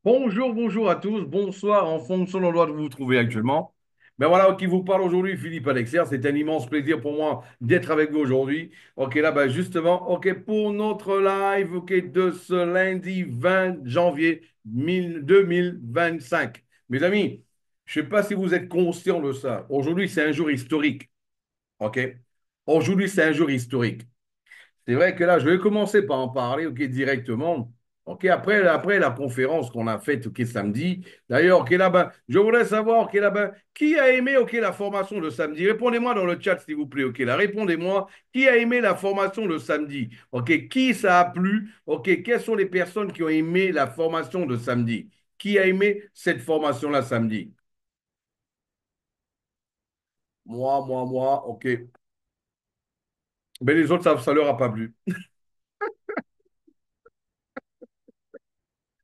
Bonjour, bonjour à tous, bonsoir en fonction de l'endroit où vous vous trouvez actuellement. Ben voilà, qui vous parle aujourd'hui, Philippe Alexer. C'est un immense plaisir pour moi d'être avec vous aujourd'hui. Ok, là, ben justement, ok, pour notre live, ok, de ce lundi 20 janvier 2025. Mes amis, je ne sais pas si vous êtes conscients de ça. Aujourd'hui, c'est un jour historique. Ok? Aujourd'hui, c'est un jour historique. C'est vrai que là, je vais commencer par en parler, ok, directement. Ok, après la conférence qu'on a faite, ok, samedi. D'ailleurs, ok, là-bas, je voudrais savoir, ok, là-bas, qui a aimé, ok, la formation de samedi? Répondez-moi dans le chat, s'il vous plaît, ok, là, répondez-moi. Qui a aimé la formation de samedi? Ok, qui ça a plu? Ok, quelles sont les personnes qui ont aimé la formation de samedi? Qui a aimé cette formation-là samedi? Moi, ok. Mais les autres, ça leur a pas plu.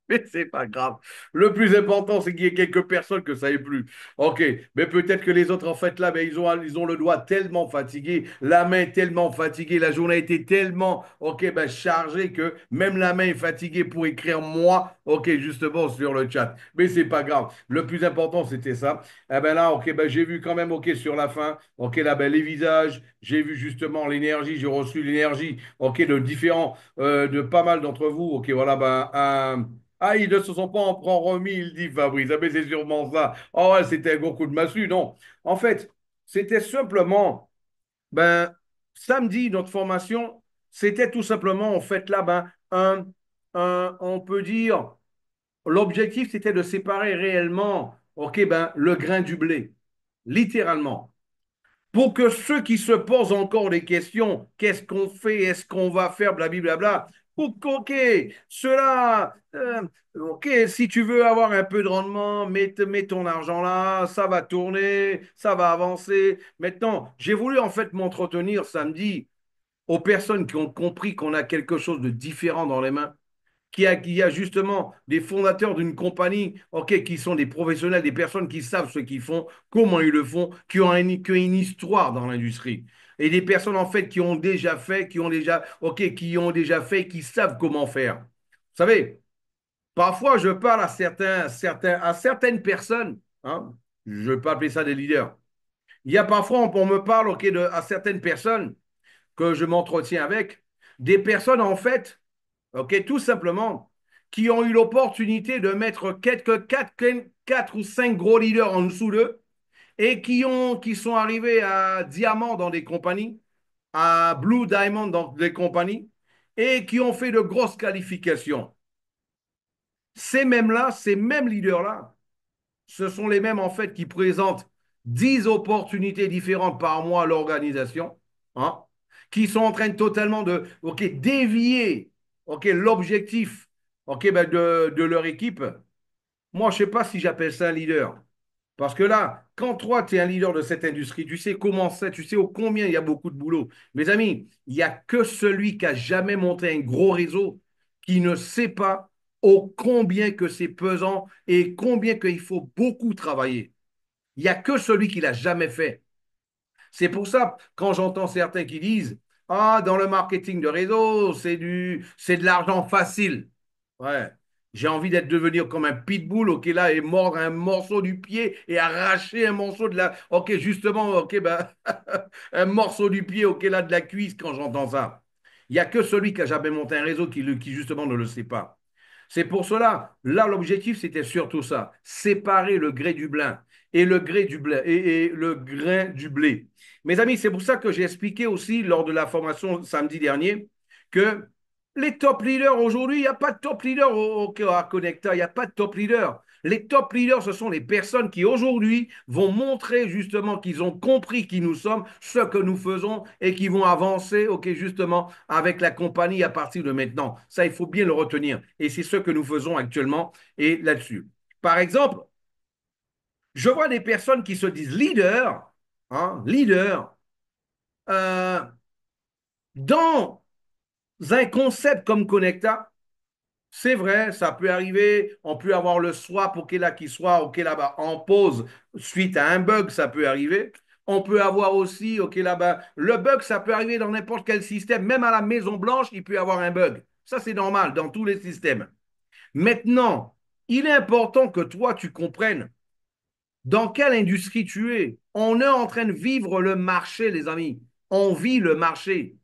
Mais c'est pas grave. Le plus important, c'est qu'il y ait quelques personnes que ça ait plu. Ok, mais peut-être que les autres, en fait, là, mais ils ont le doigt tellement fatigué, la main tellement fatiguée, la journée a été tellement, ok, ben, chargée que même la main est fatiguée pour écrire moi, ok, justement, sur le chat. Mais c'est pas grave. Le plus important, c'était ça. Eh ben là, ok, ben, j'ai vu quand même, ok, sur la fin, ok, là, ben, les visages, j'ai vu justement l'énergie, j'ai reçu l'énergie, ok, de pas mal d'entre vous, ok, voilà, ben, ah, ils ne se sont pas en remis, il dit Fabrice. Ah, mais c'est sûrement ça. Oh, ouais, c'était un gros coup de massue. Non. En fait, c'était simplement, ben, samedi, notre formation, c'était tout simplement, en fait, là, ben, on peut dire, l'objectif, c'était de séparer réellement, OK, ben, le grain du blé. Littéralement pour que ceux qui se posent encore des questions, qu'est-ce qu'on fait, est-ce qu'on va faire, blablabla, pour OK, cela, OK, si tu veux avoir un peu de rendement, mets ton argent là, ça va tourner, ça va avancer. Maintenant, j'ai voulu en fait m'entretenir samedi aux personnes qui ont compris qu'on a quelque chose de différent dans les mains qui a justement des fondateurs d'une compagnie, ok, qui sont des professionnels, des personnes qui savent ce qu'ils font, comment ils le font, qui ont une histoire dans l'industrie. Et des personnes, en fait, qui ont déjà fait, qui savent comment faire. Vous savez, parfois, je parle à certaines personnes, hein, je ne vais pas appeler ça des leaders. Il y a parfois, on me parle, ok, à certaines personnes que je m'entretiens avec, des personnes, en fait, OK, tout simplement, qui ont eu l'opportunité de mettre quatre ou cinq gros leaders en dessous d'eux et qui sont arrivés à Diamant dans des compagnies, à Blue Diamond dans des compagnies et qui ont fait de grosses qualifications. Ces mêmes leaders-là, ce sont les mêmes en fait qui présentent 10 opportunités différentes par mois à l'organisation, hein, qui sont en train de totalement de dévier l'objectif ben de leur équipe. Moi, je ne sais pas si j'appelle ça un leader. Parce que là, quand toi, tu es un leader de cette industrie, tu sais comment c'est, tu sais au combien il y a beaucoup de boulot. Mes amis, il n'y a que celui qui a jamais monté un gros réseau qui ne sait pas au combien que c'est pesant et combien qu'il faut beaucoup travailler. Il n'y a que celui qui l'a jamais fait. C'est pour ça, quand j'entends certains qui disent, ah, dans le marketing de réseau, c'est de l'argent facile. Ouais. J'ai envie d'être devenir comme un pitbull, ok, là, et mordre un morceau du pied et arracher un morceau de la, ok, justement, ok, ben, un morceau du pied, ok, là, de la cuisse quand j'entends ça. Il n'y a que celui qui a jamais monté un réseau qui justement ne le sait pas. C'est pour cela, là, l'objectif, c'était surtout ça, séparer le gré du blin et le gré du blé et le grain du blé. Mes amis, c'est pour ça que j'ai expliqué aussi lors de la formation samedi dernier que les top leaders aujourd'hui, il n'y a pas de top leader à Connecta, il n'y a pas de top leader. Les top leaders, ce sont les personnes qui aujourd'hui vont montrer justement qu'ils ont compris qui nous sommes, ce que nous faisons et qui vont avancer, ok, justement, avec la compagnie à partir de maintenant. Ça, il faut bien le retenir. Et c'est ce que nous faisons actuellement et là-dessus. Par exemple, je vois des personnes qui se disent leaders, hein, leaders, euh, dans un concept comme Connecta. C'est vrai, ça peut arriver. On peut avoir le swap OK, là, qui soit OK, là-bas en pause suite à un bug, ça peut arriver. On peut avoir aussi OK, là-bas. Le bug, ça peut arriver dans n'importe quel système. Même à la Maison Blanche, il peut y avoir un bug. Ça, c'est normal dans tous les systèmes. Maintenant, Il est important que toi, tu comprennes dans quelle industrie tu es. On est en train de vivre le marché, les amis. On vit le marché.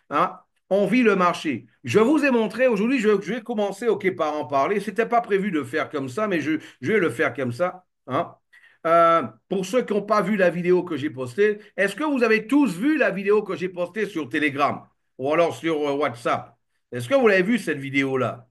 Hein? On vit le marché. Je vous ai montré aujourd'hui, je vais commencer par en parler. Ce n'était pas prévu de faire comme ça, mais je vais le faire comme ça. Hein? Pour ceux qui n'ont pas vu la vidéo que j'ai postée, est-ce que vous avez tous vu la vidéo que j'ai postée sur Telegram ou alors sur WhatsApp? Est-ce que vous l'avez vu cette vidéo-là?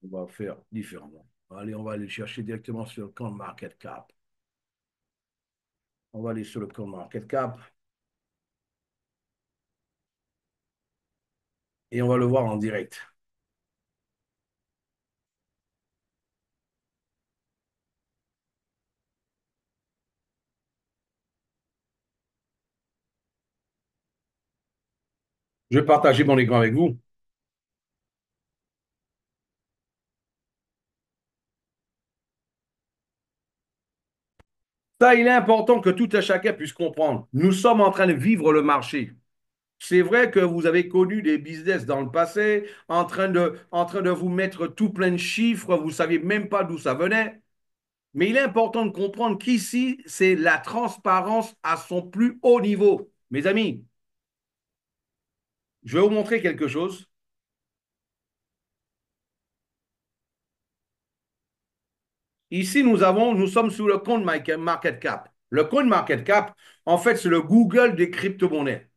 On va faire différemment. Allez, on va aller chercher directement sur le compte Market Cap. On va aller sur le compte Market Cap et on va le voir en direct. Je vais partager mon écran avec vous. Ça, il est important que tout un chacun puisse comprendre. Nous sommes en train de vivre le marché. C'est vrai que vous avez connu des business dans le passé, en train de vous mettre tout plein de chiffres, vous ne saviez même pas d'où ça venait. Mais il est important de comprendre qu'ici, c'est la transparence à son plus haut niveau. Mes amis, je vais vous montrer quelque chose. Ici, nous sommes sous le compte Market Cap. Le compte Market Cap, en fait, c'est le Google des crypto-monnaies.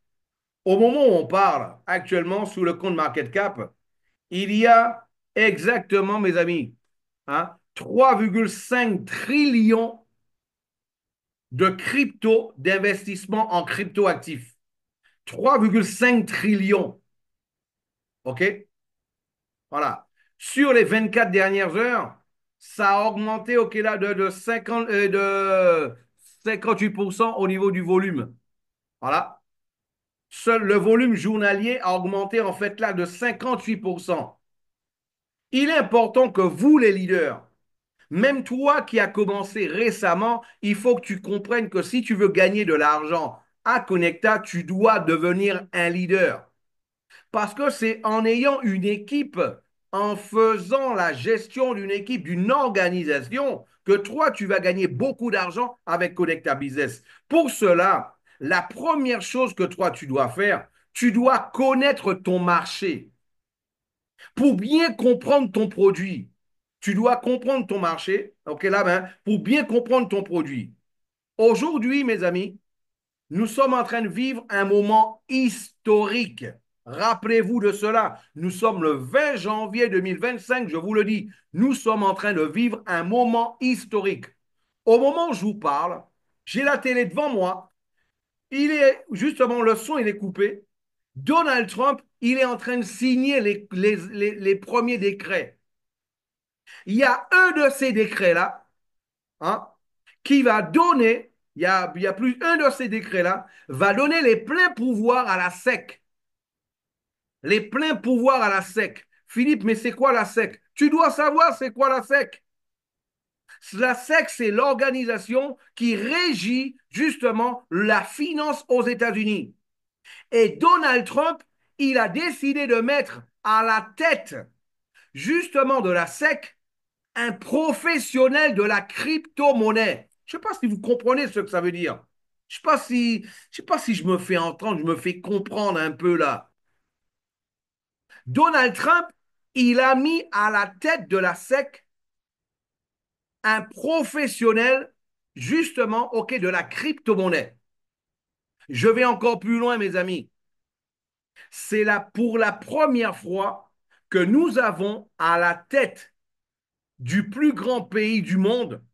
Au moment où on parle, actuellement, sous le compte Market Cap, il y a exactement, mes amis, hein, 3,5 trillions de crypto, d'investissement en crypto-actifs. 3,5 trillions. OK? Voilà. Sur les 24 dernières heures, ça a augmenté là, de 50, de 58% au niveau du volume. Voilà. Seul le volume journalier a augmenté en fait là de 58%. Il est important que vous, les leaders, même toi qui as commencé récemment, il faut que tu comprennes que si tu veux gagner de l'argent à Connecta, tu dois devenir un leader. Parce que c'est en ayant une équipe, en faisant la gestion d'une équipe, d'une organisation, que toi, tu vas gagner beaucoup d'argent avec Connecta Business. Pour cela, la première chose que toi, tu dois faire, tu dois connaître ton marché. Pour bien comprendre ton produit, tu dois comprendre ton marché. OK, là, ben, pour bien comprendre ton produit. Aujourd'hui, mes amis, nous sommes en train de vivre un moment historique. Rappelez-vous de cela. Nous sommes le 20 janvier 2025, je vous le dis. Nous sommes en train de vivre un moment historique. Au moment où je vous parle, j'ai la télé devant moi. Il est justement, le son, il est coupé. Donald Trump, il est en train de signer les premiers décrets. Il y a un de ces décrets-là, hein, qui va donner, il y a plus un de ces décrets-là, va donner les pleins pouvoirs à la SEC. Les pleins pouvoirs à la SEC. Philippe, mais c'est quoi la SEC? Tu dois savoir c'est quoi la SEC. La SEC, c'est l'organisation qui régit justement la finance aux États-Unis. Et Donald Trump, il a décidé de mettre à la tête justement de la SEC un professionnel de la crypto-monnaie. Je ne sais pas si vous comprenez ce que ça veut dire. Je ne sais pas si je me fais entendre, je me fais comprendre un peu là. Donald Trump, il a mis à la tête de la SEC un professionnel justement de la crypto-monnaie. Je vais encore plus loin, mes amis. C'est là pour la première fois que nous avons à la tête du plus grand pays du monde,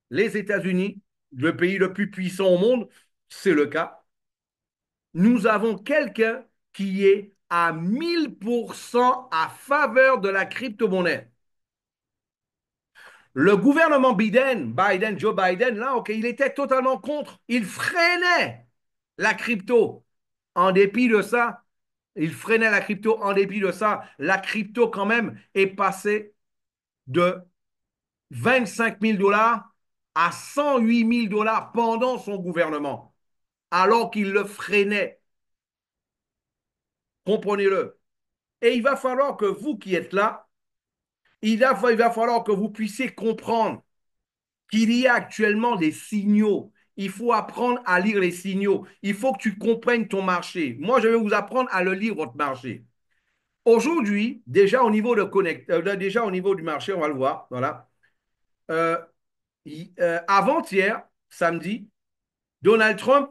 les États-Unis, le pays le plus puissant au monde, c'est le cas. Nous avons quelqu'un qui est à 1000% à faveur de la crypto-monnaie. Le gouvernement Joe Biden, là, OK, il était totalement contre. Il freinait la crypto. En dépit de ça, il freinait la crypto. En dépit de ça, la crypto, quand même, est passée de 25 000 $ à 108 000 $ pendant son gouvernement. alors qu'il le freinait. Comprenez-le. Et il va falloir que vous qui êtes là, il va falloir que vous puissiez comprendre qu'il y a actuellement des signaux. Il faut apprendre à lire les signaux. Il faut que tu comprennes ton marché. Moi, je vais vous apprendre à le lire, votre marché. Aujourd'hui, déjà au niveau du marché, on va le voir. Voilà. Euh, Avant-hier, samedi, Donald Trump,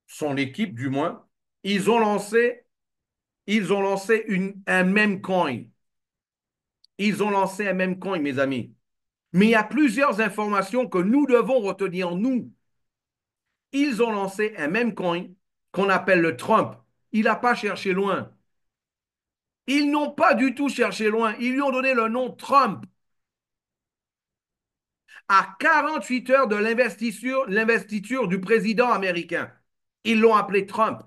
son équipe du moins, ils ont lancé, un même coin. Ils ont lancé un même coin, mes amis. Mais il y a plusieurs informations que nous devons retenir, nous. Ils ont lancé un même coin qu'on appelle le Trump. Il n'a pas cherché loin. Ils n'ont pas du tout cherché loin. Ils lui ont donné le nom Trump. À 48 heures de l'investiture du président américain, ils l'ont appelé Trump.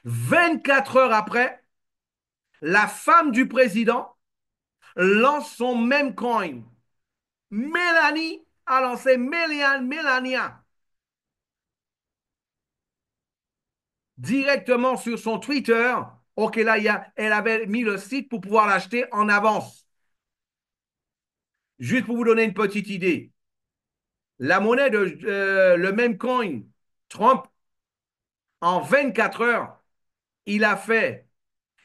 24 heures après, la femme du président lance son même coin. Mélanie a lancé Melania directement sur son Twitter. Ok, là, elle avait mis le site pour pouvoir l'acheter en avance. Juste pour vous donner une petite idée. La monnaie le même coin, Trump, en 24 heures, il a fait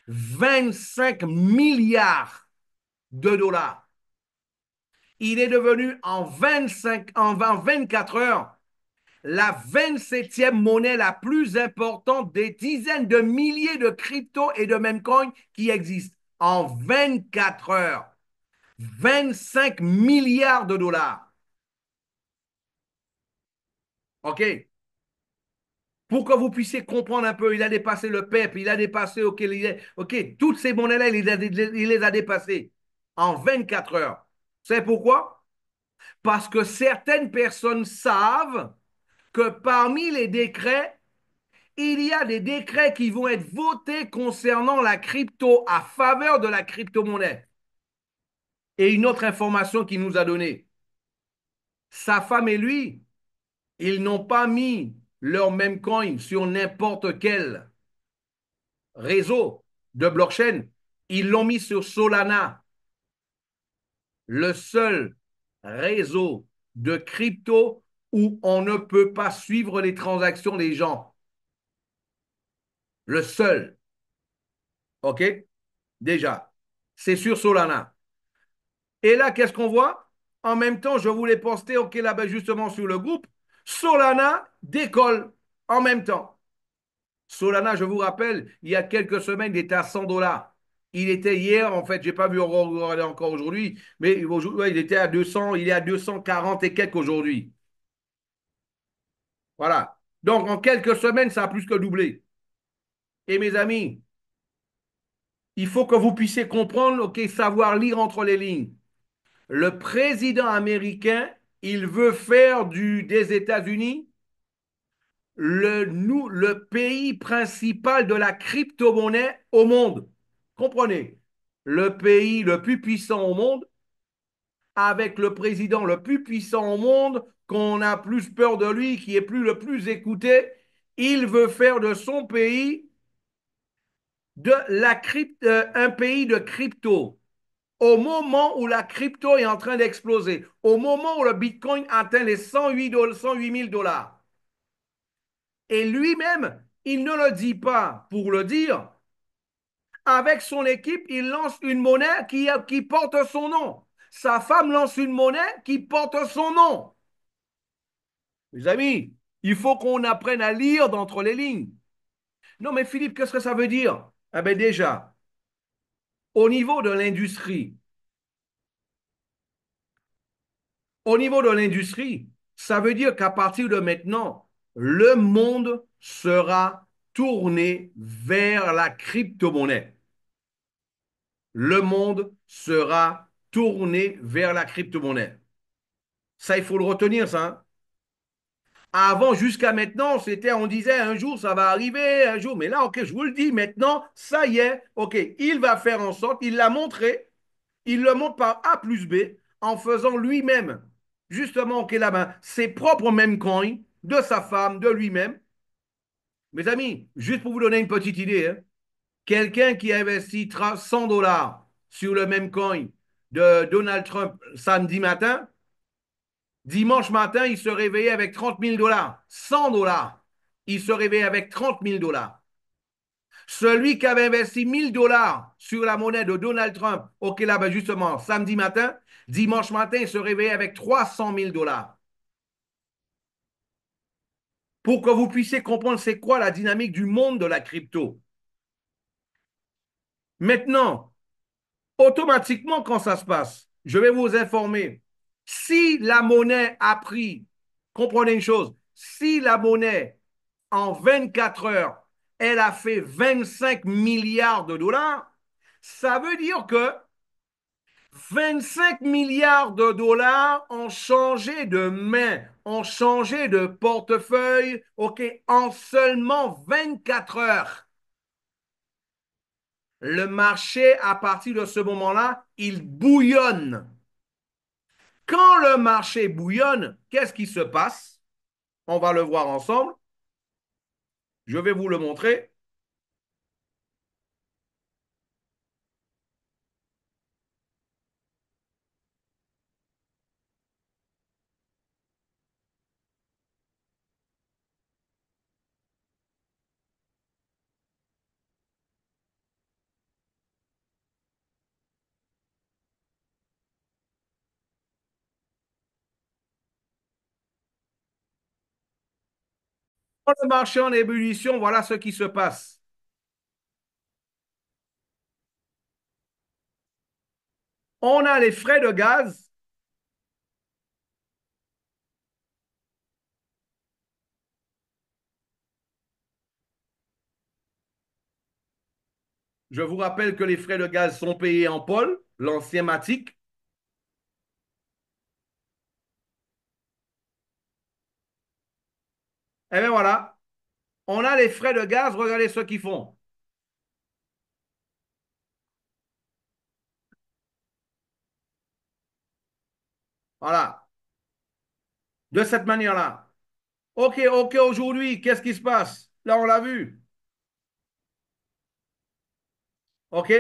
25 milliards de dollars. Il est devenu en 24 heures la 27e monnaie la plus importante des dizaines de milliers de cryptos et de meme coins qui existent. En 24 heures. 25 milliards de dollars. OK? Pour que vous puissiez comprendre un peu, il a dépassé le PEP, il a dépassé, OK, toutes ces monnaies-là, il les a dépassées en 24 heures. C'est pourquoi? Parce que certaines personnes savent que parmi les décrets, il y a des décrets qui vont être votés concernant la crypto à faveur de la crypto-monnaie. Et une autre information qu'il nous a donnée, sa femme et lui, ils n'ont pas mis leur même coin sur n'importe quel réseau de blockchain. Ils l'ont mis sur Solana, le seul réseau de crypto où on ne peut pas suivre les transactions des gens. Le seul. OK? Déjà. C'est sur Solana. Et là, qu'est-ce qu'on voit? En même temps, je voulais poster, OK, là-bas, justement, sur le groupe. Solana décolle en même temps. Solana, je vous rappelle, il y a quelques semaines, il était à 100 dollars. Il était hier, en fait, je n'ai pas vu regarder encore aujourd'hui, mais aujourd'hui, ouais, il était à 200, il est à 240 et quelques aujourd'hui. Voilà. Donc, en quelques semaines, ça a plus que doublé. Et mes amis, il faut que vous puissiez comprendre, OK, savoir lire entre les lignes. Le président américain, il veut faire des États-Unis le pays principal de la crypto-monnaie au monde. Comprenez? Le pays le plus puissant au monde, avec le président le plus puissant au monde, qu'on a plus peur de lui, qui est plus le plus écouté, il veut faire de son pays un pays de crypto. Au moment où la crypto est en train d'exploser, au moment où le Bitcoin atteint les 108 000 dollars. Et lui-même, il ne le dit pas pour le dire. Avec son équipe, il lance une monnaie qui porte son nom. Sa femme lance une monnaie qui porte son nom. Mes amis, il faut qu'on apprenne à lire d'entre les lignes. Non, mais Philippe, qu'est-ce que ça veut dire? Eh bien déjà, au au niveau de l'industrie, ça veut dire qu'à partir de maintenant, le monde sera tourné vers la crypto-monnaie. Le monde sera tourné vers la crypto-monnaie. Ça, il faut le retenir, ça. Hein. Avant, jusqu'à maintenant, on disait un jour, ça va arriver, un jour. Mais là, ok, je vous le dis, maintenant, ça y est, ok, il va faire en sorte, il l'a montré, il le montre par A plus B, en faisant lui-même, justement, ok, là-bas, ses propres mêmes coins, de sa femme, de lui-même. Mes amis, juste pour vous donner une petite idée, hein, quelqu'un qui investit 100 dollars sur le même coin de Donald Trump samedi matin, dimanche matin, il se réveillait avec 30 000 dollars. 100 dollars. Il se réveillait avec 30 000 dollars. Celui qui avait investi 1000 dollars sur la monnaie de Donald Trump, ok, là, ben justement, samedi matin, dimanche matin, il se réveillait avec 300 000 dollars. Pour que vous puissiez comprendre c'est quoi la dynamique du monde de la crypto. Maintenant, automatiquement, quand ça se passe, je vais vous informer. Si la monnaie a pris, comprenez une chose, si la monnaie, en 24 heures, elle a fait 25 milliards de dollars, ça veut dire que 25 milliards de dollars ont changé de main, ont changé de portefeuille, OK, en seulement 24 heures. Le marché, à partir de ce moment-là, il bouillonne. Quand le marché bouillonne, qu'est-ce qui se passe? On va le voir ensemble. Je vais vous le montrer. Quand le marché en ébullition, voilà ce qui se passe. On a les frais de gaz. Je vous rappelle que les frais de gaz sont payés en Paul, l'ancien Matic. Et bien voilà, on a les frais de gaz, regardez ce qu'ils font. Voilà, de cette manière-là. OK, OK, aujourd'hui, qu'est-ce qui se passe? Là, on l'a vu. OK?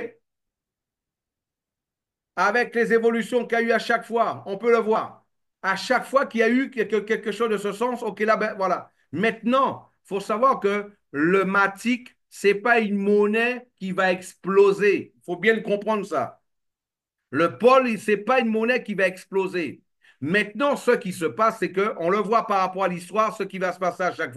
Avec les évolutions qu'il y a eu à chaque fois, on peut le voir. À chaque fois qu'il y a eu quelque chose de ce sens, OK, là, ben voilà. Maintenant, il faut savoir que le Matic, ce n'est pas une monnaie qui va exploser. Il faut bien le comprendre, ça. Le Paul, ce n'est pas une monnaie qui va exploser. Maintenant, ce qui se passe, c'est qu'on le voit par rapport à l'histoire, ce qui va se passer à chaque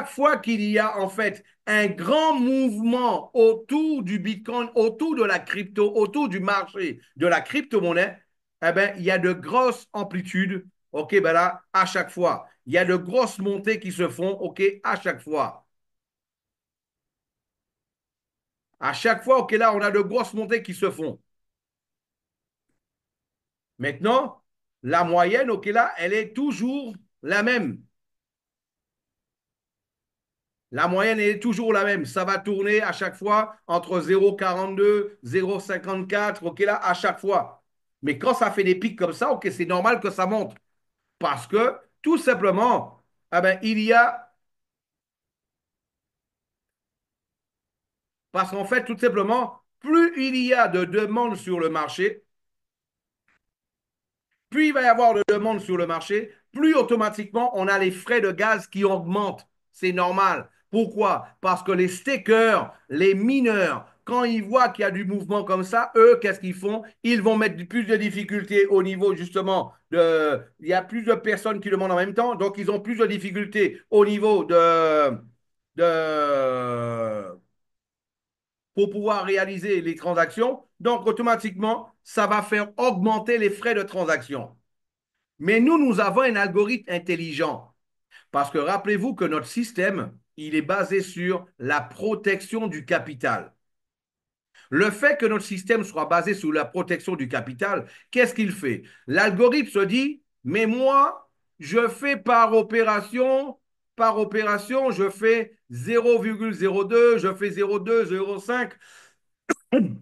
fois qu'il y a en fait un grand mouvement autour du Bitcoin, autour de la crypto, autour du marché de la crypto-monnaie, eh ben, il y a de grosses amplitudes, OK, ben là, à chaque fois. Il y a de grosses montées qui se font, OK, à chaque fois. À chaque fois, OK, là, on a de grosses montées qui se font. Maintenant, la moyenne, OK, là, elle est toujours la même. La moyenne est toujours la même. Ça va tourner à chaque fois entre 0,42, 0,54, OK, là, à chaque fois. Mais quand ça fait des pics comme ça, OK, c'est normal que ça monte. Parce que, tout simplement, eh ben, parce qu'en fait, tout simplement, plus il y a de demandes sur le marché, plus il va y avoir de demandes sur le marché, plus automatiquement on a les frais de gaz qui augmentent. C'est normal. Pourquoi? Parce que les stakers, les mineurs, quand ils voient qu'il y a du mouvement comme ça, eux, qu'est-ce qu'ils font? Ils vont mettre plus de difficultés au niveau justement de... Il y a plus de personnes qui demandent en même temps, donc ils ont plus de difficultés au niveau de pour pouvoir réaliser les transactions. Donc automatiquement, ça va faire augmenter les frais de transaction. Mais nous avons un algorithme intelligent. Parce que rappelez-vous que notre système, il est basé sur la protection du capital. Le fait que notre système soit basé sur la protection du capital, qu'est-ce qu'il fait? L'algorithme se dit, mais moi, je fais par opération, je fais 0,02, je fais 0,2, 0,5,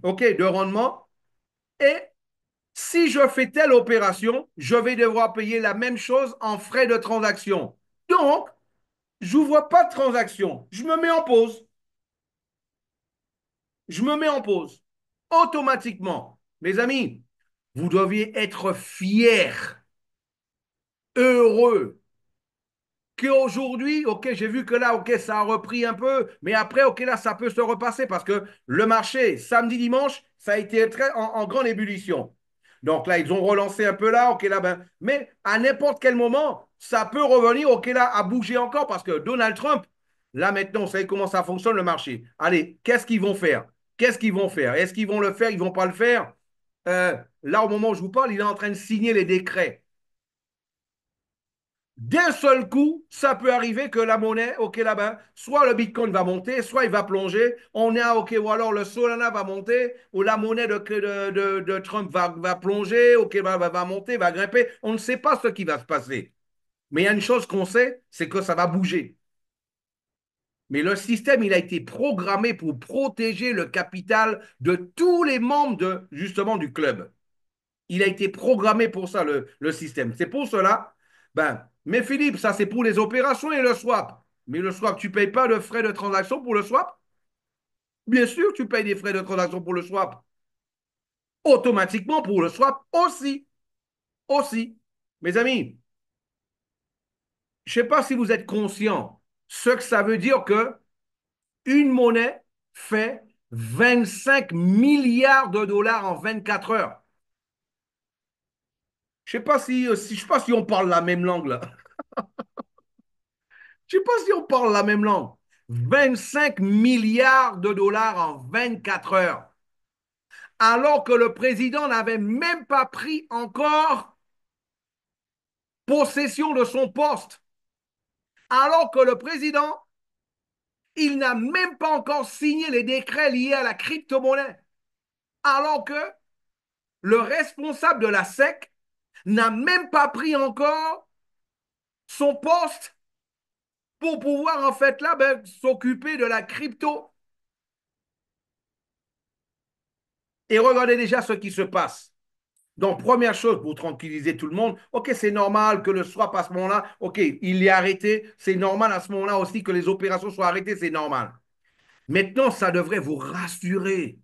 OK, de rendement. Et si je fais telle opération, je vais devoir payer la même chose en frais de transaction. Donc, je ne vois pas de transaction. Je me mets en pause. Je me mets en pause. Automatiquement. Mes amis, vous deviez être fiers, heureux, qu'aujourd'hui, ok, j'ai vu que là, ok, ça a repris un peu, mais après, ok, là, ça peut se repasser parce que le marché, samedi, dimanche, ça a été très en grande ébullition. Donc là, ils ont relancé un peu là, ok, là, ben, mais à n'importe quel moment, ça peut revenir, ok, là, à bouger encore parce que Donald Trump, là, maintenant, vous savez comment ça fonctionne le marché. Allez, qu'est-ce qu'ils vont faire? Qu'est-ce qu'ils vont faire? Est-ce qu'ils vont le faire? Ils ne vont pas le faire? Là, au moment où je vous parle, il est en train de signer les décrets. D'un seul coup, ça peut arriver que la monnaie, ok, là-bas, soit le Bitcoin va monter, soit il va plonger. On est à, ok, ou alors le Solana va monter, ou la monnaie de Trump va plonger, ok, va monter, va grimper. On ne sait pas ce qui va se passer. Mais il y a une chose qu'on sait, c'est que ça va bouger. Mais le système, il a été programmé pour protéger le capital de tous les membres justement du club. Il a été programmé pour ça, le système. C'est pour cela, ben, mais Philippe, ça c'est pour les opérations et le swap. Mais le swap, tu ne payes pas de frais de transaction pour le swap? Bien sûr, tu payes des frais de transaction pour le swap. Automatiquement pour le swap aussi. Aussi. Mes amis, je ne sais pas si vous êtes conscients ce que ça veut dire que une monnaie fait 25 milliards de dollars en 24 heures. Je ne sais pas je sais pas si on parle la même langue là. Je ne sais pas si on parle la même langue. 25 milliards de dollars en 24 heures. Alors que le président n'avait même pas pris encore possession de son poste. Alors que le président, il n'a même pas encore signé les décrets liés à la crypto-monnaie. Alors que le responsable de la SEC n'a même pas pris encore son poste pour pouvoir en fait là s'occuper de la crypto. Et regardez déjà ce qui se passe. Donc, première chose pour tranquilliser tout le monde, ok, c'est normal que le swap à ce moment-là, ok, il est arrêté, c'est normal à ce moment-là aussi que les opérations soient arrêtées, c'est normal. Maintenant, ça devrait vous rassurer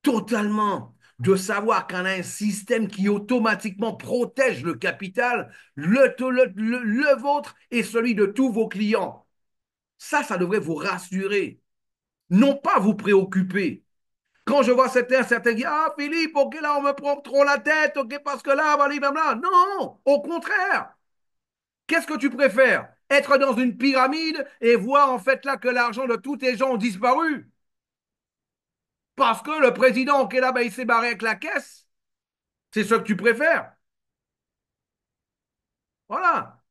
totalement de savoir qu'on a un système qui automatiquement protège le capital, le vôtre et celui de tous vos clients. Ça devrait vous rassurer, non pas vous préoccuper. Quand je vois certains qui disent ah, Philippe, ok, là, on me prend trop la tête, ok, parce que là, blablabla. Non, au contraire. Qu'est-ce que tu préfères? Être dans une pyramide et voir en fait là que l'argent de tous tes gens ont disparu parce que le président, ok, là, ben, il s'est barré avec la caisse. C'est ce que tu préfères. Voilà.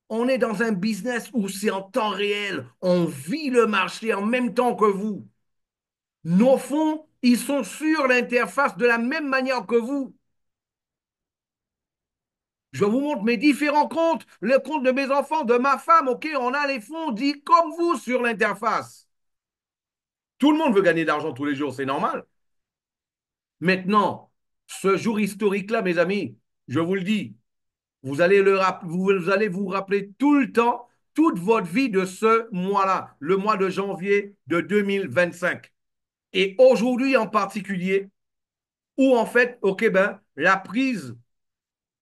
On est dans un business où c'est en temps réel. On vit le marché en même temps que vous. Nos fonds, ils sont sur l'interface de la même manière que vous. Je vous montre mes différents comptes, le compte de mes enfants, de ma femme, ok, on a les fonds dits comme vous sur l'interface. Tout le monde veut gagner de l'argent tous les jours, c'est normal. Maintenant, ce jour historique-là, mes amis, je vous le dis, vous allez vous rappeler tout le temps, toute votre vie de ce mois-là, le mois de janvier de 2025. Et aujourd'hui en particulier, où en fait, ok, ben, la prise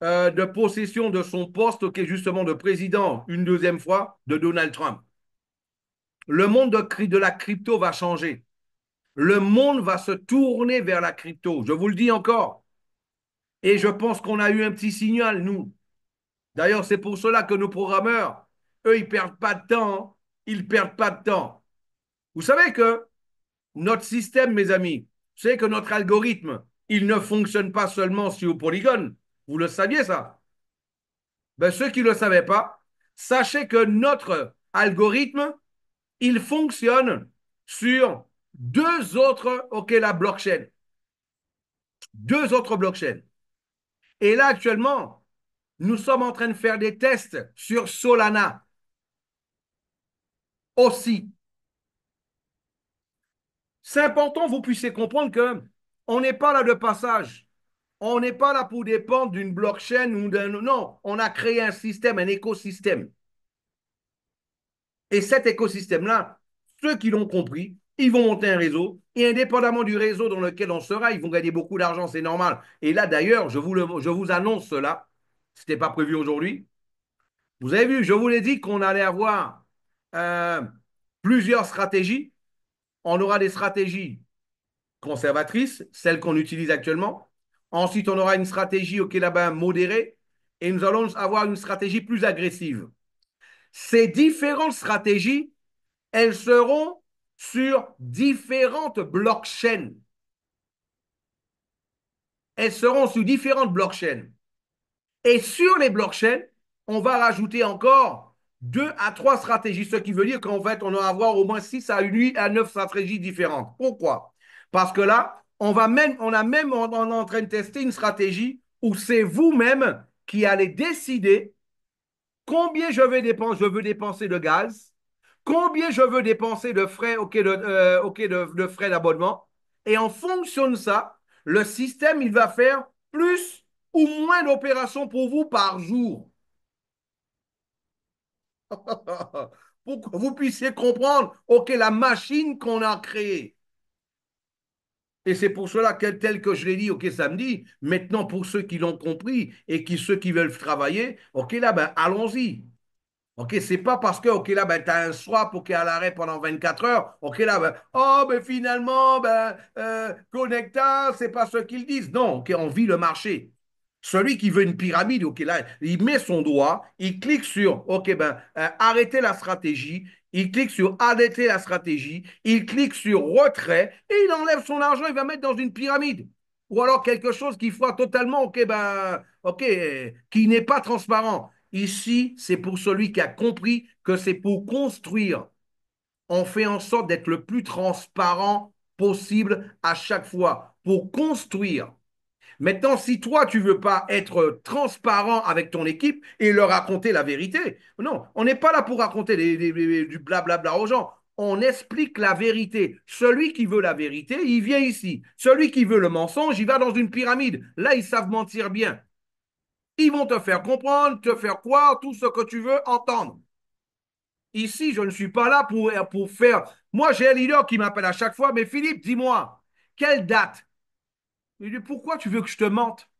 de possession de son poste, ok, justement de président, une deuxième fois, de Donald Trump. Le monde de la crypto va changer. Le monde va se tourner vers la crypto. Je vous le dis encore. Et je pense qu'on a eu un petit signal, nous. D'ailleurs, c'est pour cela que nos programmeurs, eux, ils ne perdent pas de temps. Ils ne perdent pas de temps. Vous savez que notre système, mes amis, vous savez que notre algorithme, il ne fonctionne pas seulement sur Polygon. Vous le saviez, ça? Ben, ceux qui ne le savaient pas, sachez que notre algorithme, il fonctionne sur deux autres, ok, la blockchain. Deux autres blockchains. Et là, actuellement, nous sommes en train de faire des tests sur Solana aussi. C'est important que vous puissiez comprendre que on n'est pas là de passage. On n'est pas là pour dépendre d'une blockchain ou d'un... Non, on a créé un système, un écosystème. Et cet écosystème-là, ceux qui l'ont compris, ils vont monter un réseau. Et indépendamment du réseau dans lequel on sera, ils vont gagner beaucoup d'argent, c'est normal. Et là, d'ailleurs, je vous annonce cela. Ce n'était pas prévu aujourd'hui. Vous avez vu, je vous l'ai dit qu'on allait avoir euh, plusieurs stratégies. On aura des stratégies conservatrices, celles qu'on utilise actuellement. Ensuite, on aura une stratégie, OK, là-bas, modérée. Et nous allons avoir une stratégie plus agressive. Ces différentes stratégies, elles seront sur différentes blockchains. Elles seront sur différentes blockchains. Et sur les blockchains, on va rajouter encore 2 à 3 stratégies, ce qui veut dire qu'en fait, on va avoir au moins 6 à 8 à 9 stratégies différentes. Pourquoi? Parce que là, on est en train de tester une stratégie où c'est vous-même qui allez décider combien je veux dépenser de gaz, combien je veux dépenser de frais, de frais d'abonnement. Et en fonction de ça, le système, il va faire plus ou moins d'opérations pour vous par jour. Pour que vous puissiez comprendre, OK, la machine qu'on a créée. Et c'est pour cela que, tel que je l'ai dit, OK, samedi, maintenant pour ceux qui l'ont compris et ceux qui veulent travailler, OK, là, ben, allons-y. OK, c'est pas parce que, OK, là, ben, tu as un swap, OK, à l'arrêt pendant 24 heures. OK, là, ben, oh, ben, finalement, ben, Connecta, c'est pas ce qu'ils disent. Non, OK, on vit le marché. Celui qui veut une pyramide, OK, là, il met son doigt, il clique sur, OK, ben, arrêter la stratégie, il clique sur arrêter la stratégie, il clique sur retrait et il enlève son argent, il va mettre dans une pyramide. Ou alors quelque chose qui soit totalement, OK, ben, OK, qui n'est pas transparent. Ici, c'est pour celui qui a compris que c'est pour construire. On fait en sorte d'être le plus transparent possible à chaque fois pour construire. Maintenant, si toi, tu ne veux pas être transparent avec ton équipe et leur raconter la vérité, non, on n'est pas là pour raconter du blablabla aux gens. On explique la vérité. Celui qui veut la vérité, il vient ici. Celui qui veut le mensonge, il va dans une pyramide. Là, ils savent mentir bien. Ils vont te faire comprendre, te faire croire tout ce que tu veux entendre. Ici, je ne suis pas là pour faire. Moi, j'ai un leader qui m'appelle à chaque fois, mais Philippe, dis-moi, quelle date? Il dit, pourquoi tu veux que je te mente?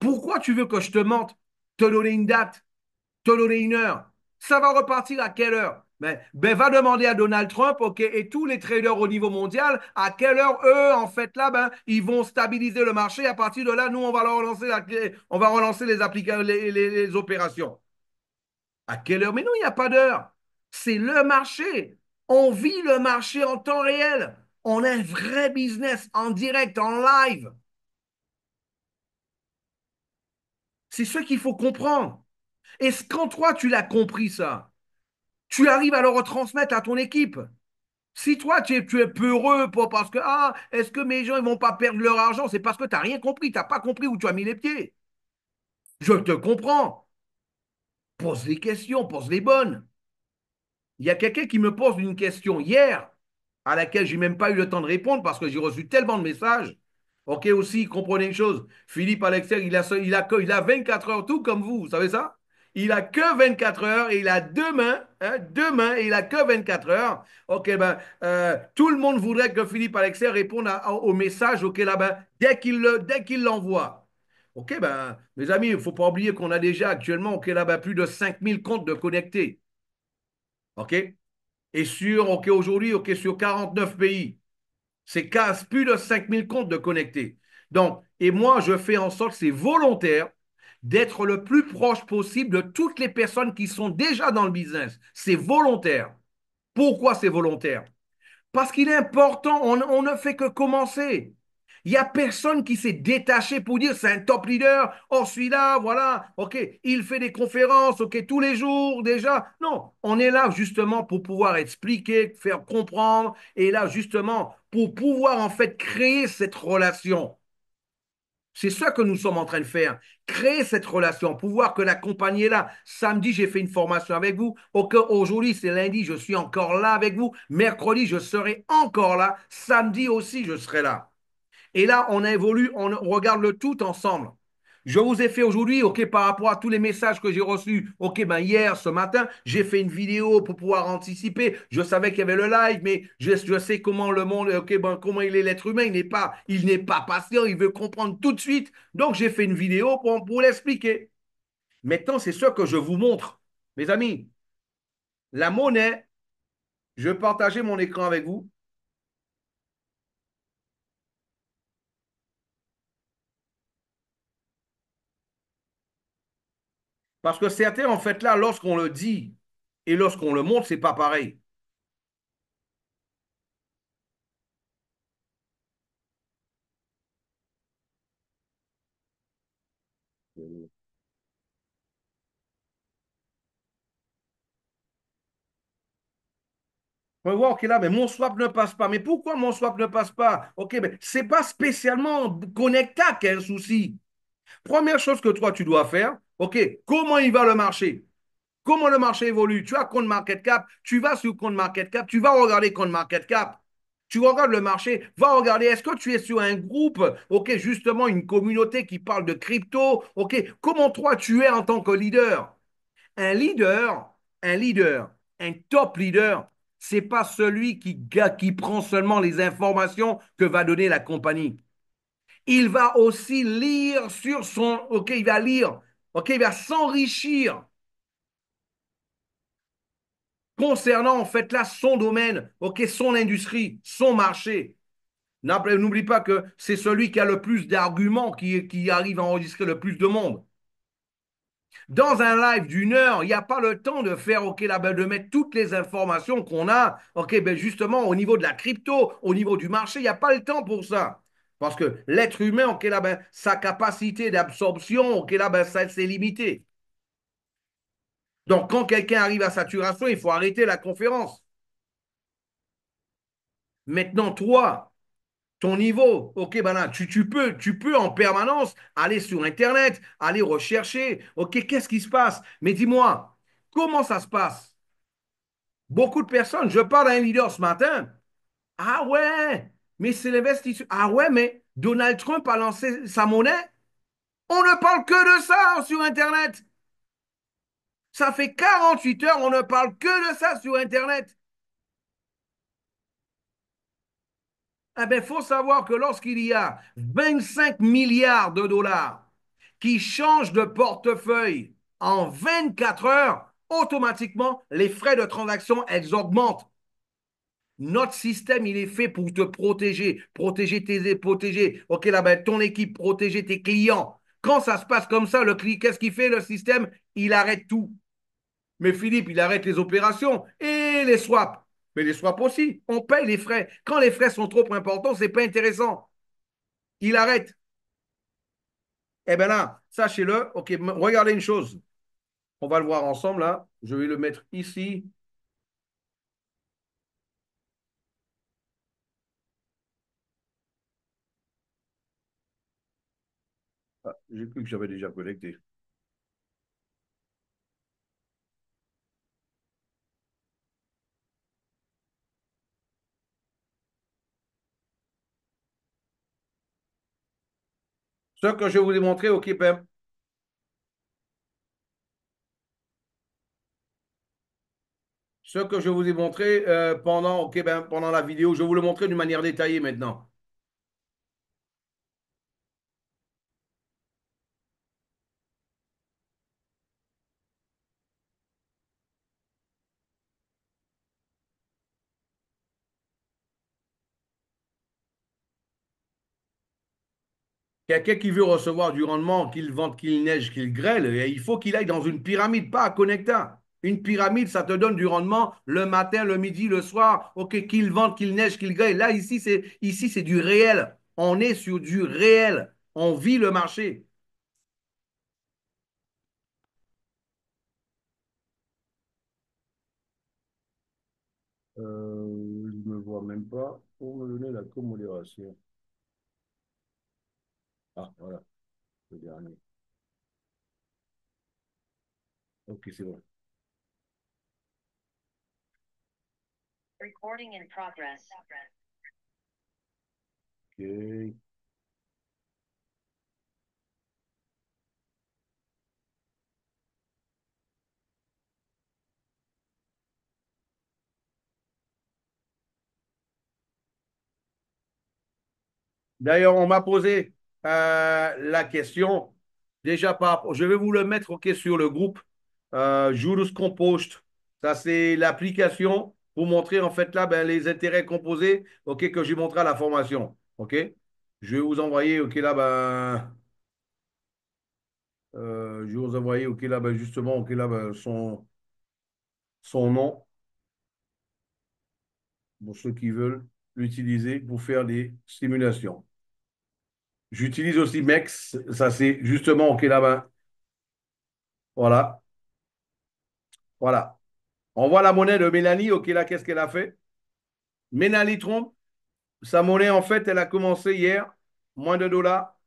Pourquoi tu veux que je te mente? Te donner une date, te donner une heure. Ça va repartir à quelle heure? Ben, va demander à Donald Trump, OK, et tous les traders au niveau mondial, à quelle heure eux, en fait, là, ben, ils vont stabiliser le marché. À partir de là, nous, on va relancer les opérations. À quelle heure? Mais non, il n'y a pas d'heure. C'est le marché. On vit le marché en temps réel. On a un vrai business en direct, en live. C'est ce qu'il faut comprendre. Et quand toi, tu l'as compris ça, tu arrives à le retransmettre à ton équipe. Si toi, tu es peureux parce que, ah, est-ce que mes gens ne vont pas perdre leur argent? C'est parce que tu n'as rien compris. Tu n'as pas compris où tu as mis les pieds. Je te comprends. Pose les questions, pose les bonnes. Il y a quelqu'un qui me pose une question hier à laquelle je n'ai même pas eu le temps de répondre parce que j'ai reçu tellement de messages. OK, aussi, comprenez une chose. Philippe Alexer, il a 24 heures, tout comme vous savez ça? Il a que 24 heures et il a deux mains et il a que 24 heures. OK, ben, tout le monde voudrait que Philippe Alexer réponde au message, OK, là, ben, dès qu'il l'envoie. OK, ben, mes amis, il ne faut pas oublier qu'on a déjà actuellement, OK, là, ben, plus de 5000 comptes de connectés. OK? Et OK, aujourd'hui, OK, sur 49 pays. C'est plus de 5000 comptes de connectés. Donc, et moi, je fais en sorte, c'est volontaire, d'être le plus proche possible de toutes les personnes qui sont déjà dans le business. C'est volontaire. Pourquoi c'est volontaire? Parce qu'il est important, on ne fait que commencer. Il n'y a personne qui s'est détaché pour dire c'est un top leader. Oh, celui-là, voilà, OK, il fait des conférences, OK, tous les jours déjà. Non, on est là justement pour pouvoir expliquer, faire comprendre, et là justement pour pouvoir en fait créer cette relation. C'est ça que nous sommes en train de faire. Créer cette relation, pouvoir que l'accompagner là. Samedi, j'ai fait une formation avec vous. Aujourd'hui, c'est lundi, je suis encore là avec vous. Mercredi, je serai encore là. Samedi aussi, je serai là. Et là, on évolue, on regarde le tout ensemble. Je vous ai fait aujourd'hui, OK, par rapport à tous les messages que j'ai reçus, OK, ben hier, ce matin, j'ai fait une vidéo pour pouvoir anticiper. Je savais qu'il y avait le live, mais je sais comment le monde, OK, ben, comment il est l'être humain. Il n'est pas patient, il veut comprendre tout de suite. Donc, j'ai fait une vidéo pour l'expliquer. Maintenant, c'est ce que je vous montre. Mes amis, la monnaie, je vais partager mon écran avec vous. Parce que certains, en fait, là, lorsqu'on le dit et lorsqu'on le montre, c'est pas pareil. On va voir, OK, là, mais mon swap ne passe pas. Mais pourquoi mon swap ne passe pas? OK, mais c'est pas spécialement connecta qui est un souci. Première chose que toi, tu dois faire, OK, comment il va le marché? Comment le marché évolue? Tu as compte market cap, tu vas sur compte market cap, tu vas regarder compte market cap. Tu regardes le marché, va regarder, est-ce que tu es sur un groupe, OK, justement, une communauté qui parle de crypto, OK, comment toi tu es en tant que leader? Un leader, un leader, un top leader, c'est pas celui qui prend seulement les informations que va donner la compagnie. Il va aussi lire sur son, OK, il va lire, OK, il va s'enrichir concernant en fait là son domaine, OK, son industrie, son marché. N'oublie pas que c'est celui qui a le plus d'arguments qui arrive à enregistrer le plus de monde. Dans un live d'une heure, il n'y a pas le temps de faire, OK, là, ben, de mettre toutes les informations qu'on a, OK, ben, justement, au niveau de la crypto, au niveau du marché, il n'y a pas le temps pour ça. Parce que l'être humain, OK, là, ben, sa capacité d'absorption, OK, là, ben, ça, c'est limité. Donc, quand quelqu'un arrive à saturation, il faut arrêter la conférence. Maintenant, toi, ton niveau, OK, ben là, tu peux en permanence aller sur Internet, aller rechercher, OK, qu'est-ce qui se passe? Mais dis-moi, comment ça se passe? Beaucoup de personnes, je parle à un leader ce matin. Ah ouais, mais c'est l'investissement. Ah ouais, mais Donald Trump a lancé sa monnaie. On ne parle que de ça sur Internet. Ça fait 48 heures, on ne parle que de ça sur Internet. Eh bien, il faut savoir que lorsqu'il y a 25 milliards de dollars qui changent de portefeuille en 24 heures, automatiquement, les frais de transaction, elles augmentent. Notre système, il est fait pour te protéger, protéger, OK, là, ben, ton équipe, protéger tes clients. Quand ça se passe comme ça, le client, qu'est-ce qu'il fait, le système? Il arrête tout. Mais Philippe, il arrête les opérations et les swaps. Mais les swaps aussi, on paye les frais. Quand les frais sont trop importants, c'est pas intéressant. Il arrête. Eh bien là, sachez-le, OK, regardez une chose. On va le voir ensemble là. Je vais le mettre ici. Ah, j'ai cru que j'avais déjà connecté. Ce que je vous ai montré, OK, ben, ce que je vous ai montré pendant, ok, ben, pendant la vidéo, je vais vous le montrer d'une manière détaillée maintenant. Quelqu'un qui veut recevoir du rendement, qu'il vente, qu'il neige, qu'il grêle, il faut qu'il aille dans une pyramide, pas à Connecta. Une pyramide, ça te donne du rendement le matin, le midi, le soir. OK, qu'il vente, qu'il neige, qu'il grêle. Là, ici, c'est du réel. On est sur du réel. On vit le marché. Je ne me vois même pas pour me donner la commodération. Ah, voilà, le dernier. OK, c'est bon. Recording in progress. OK. D'ailleurs, on m'a posé la question, déjà je vais vous le mettre ok, sur le groupe Julius Compost. Ça, c'est l'application pour montrer en fait là ben, les intérêts composés ok, que j'ai montré à la formation. Ok? Je vais vous envoyer ok, là, ben, je vais vous envoyer ok, là, ben, justement ok, là, ben, son nom pour ceux qui veulent l'utiliser pour faire des simulations. J'utilise aussi MEX, ça c'est justement ok, là, ben, voilà. Voilà. On voit la monnaie de Mélanie. Ok, là, qu'est-ce qu'elle a fait? Mélanie Trump, sa monnaie, en fait, elle a commencé hier, moins de dollars.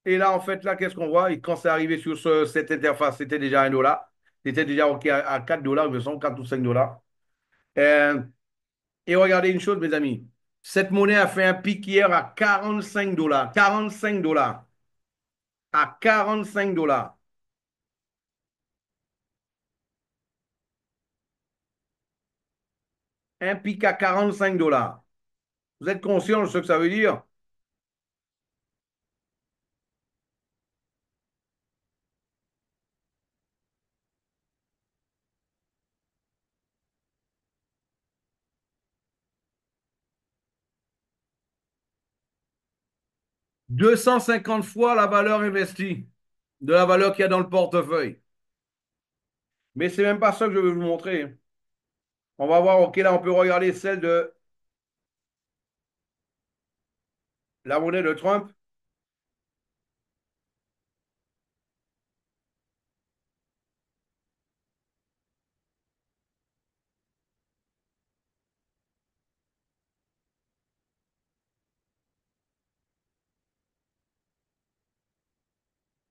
Et là, en fait, là, qu'est-ce qu'on voit? Et quand c'est arrivé sur cette interface, c'était déjà 1 dollar. C'était déjà ok, à 4 dollars, il me semble, 4 ou 5 dollars. Euh, et regardez une chose, mes amis. Cette monnaie a fait un pic hier à 45 dollars. 45 dollars. À 45 dollars. Un pic à 45 dollars. Vous êtes conscient de ce que ça veut dire? 250 fois la valeur investie de la valeur qu'il y a dans le portefeuille. Mais c'est même pas ça que je veux vous montrer. On va voir, ok, là, on peut regarder celle de la monnaie de Trump.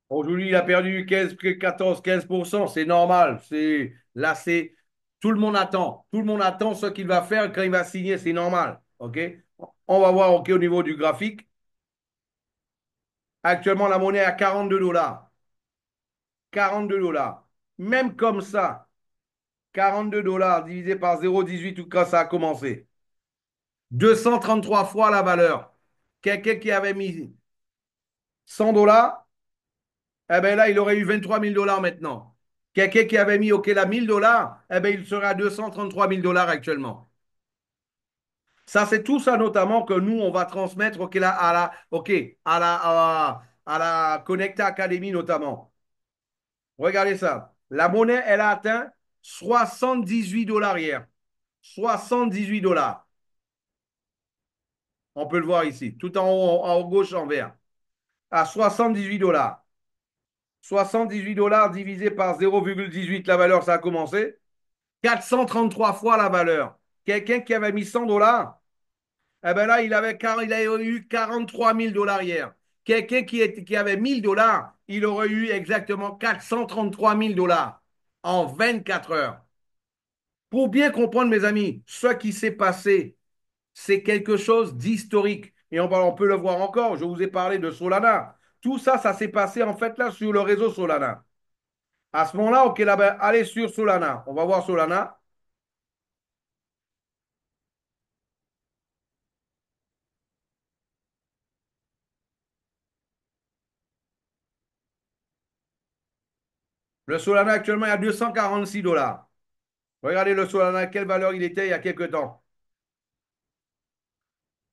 Aujourd'hui, il a perdu 15, 14, 15%. C'est normal. Là, tout le monde attend. Tout le monde attend ce qu'il va faire quand il va signer. C'est normal. OK? On va voir, OK, au niveau du graphique. Actuellement, la monnaie est à 42 dollars. 42 dollars. Même comme ça, 42 dollars divisé par 0,18 ou quand ça a commencé. 233 fois la valeur. Quelqu'un qui avait mis 100 dollars, eh ben là, il aurait eu 23 000 dollars maintenant. Quelqu'un qui avait mis, OK, là, 1000 dollars, eh ben il serait à 233 000 dollars actuellement. Ça, c'est tout ça notamment que nous, on va transmettre, OK, là, OK, à la Connecta Academy notamment. Regardez ça. La monnaie, elle a atteint 78 dollars hier. 78 dollars. On peut le voir ici, tout en haut, en gauche, en vert. À 78 dollars. 78 dollars divisé par 0,18 la valeur, ça a commencé. 433 fois la valeur. Quelqu'un qui avait mis 100 dollars, eh ben là, il a eu 43 000 dollars hier. Quelqu'un qui avait 1000 dollars, il aurait eu exactement 433 000 dollars en 24 heures. Pour bien comprendre, mes amis, ce qui s'est passé, c'est quelque chose d'historique. Et on peut le voir encore. Je vous ai parlé de Solana. Tout ça, ça s'est passé en fait là sur le réseau Solana. À ce moment-là, OK, là, ben, allez sur Solana. On va voir Solana. Le Solana actuellement est à 246 dollars. Regardez le Solana, quelle valeur il était il y a quelques temps.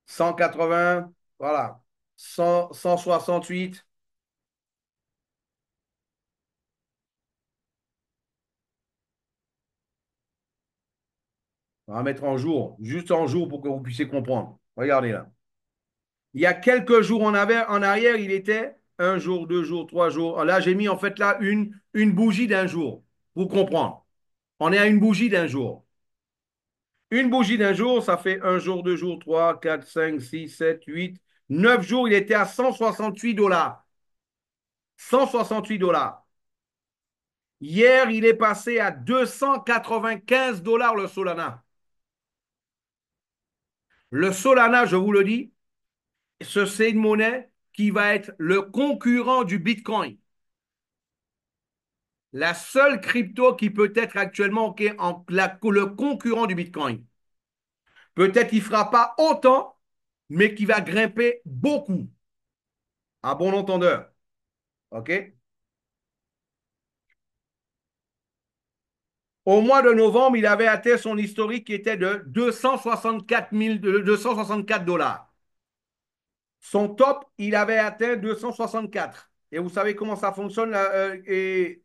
180, voilà. 100, 168. On va mettre en jour, juste en jour pour que vous puissiez comprendre. Regardez là. Il y a quelques jours en arrière, il était 1 jour, 2 jours, 3 jours. Là, j'ai mis en fait là une bougie d'un jour pour comprendre. On est à une bougie d'un jour. Une bougie d'un jour, ça fait 1 jour, 2 jours, 3, 4, 5, 6, 7, 8, 9 jours. Il était à 168 dollars. 168 dollars. Hier, il est passé à 295 dollars le Solana. Le Solana, je vous le dis, c'est une monnaie qui va être le concurrent du Bitcoin. La seule crypto qui peut être actuellement le concurrent du Bitcoin. Peut-être qu'il ne fera pas autant, mais qui va grimper beaucoup, à bon entendeur. OK? Au mois de novembre, il avait atteint son historique qui était de 264 000, de 264 dollars. Son top, il avait atteint 264. Et vous savez comment ça fonctionne et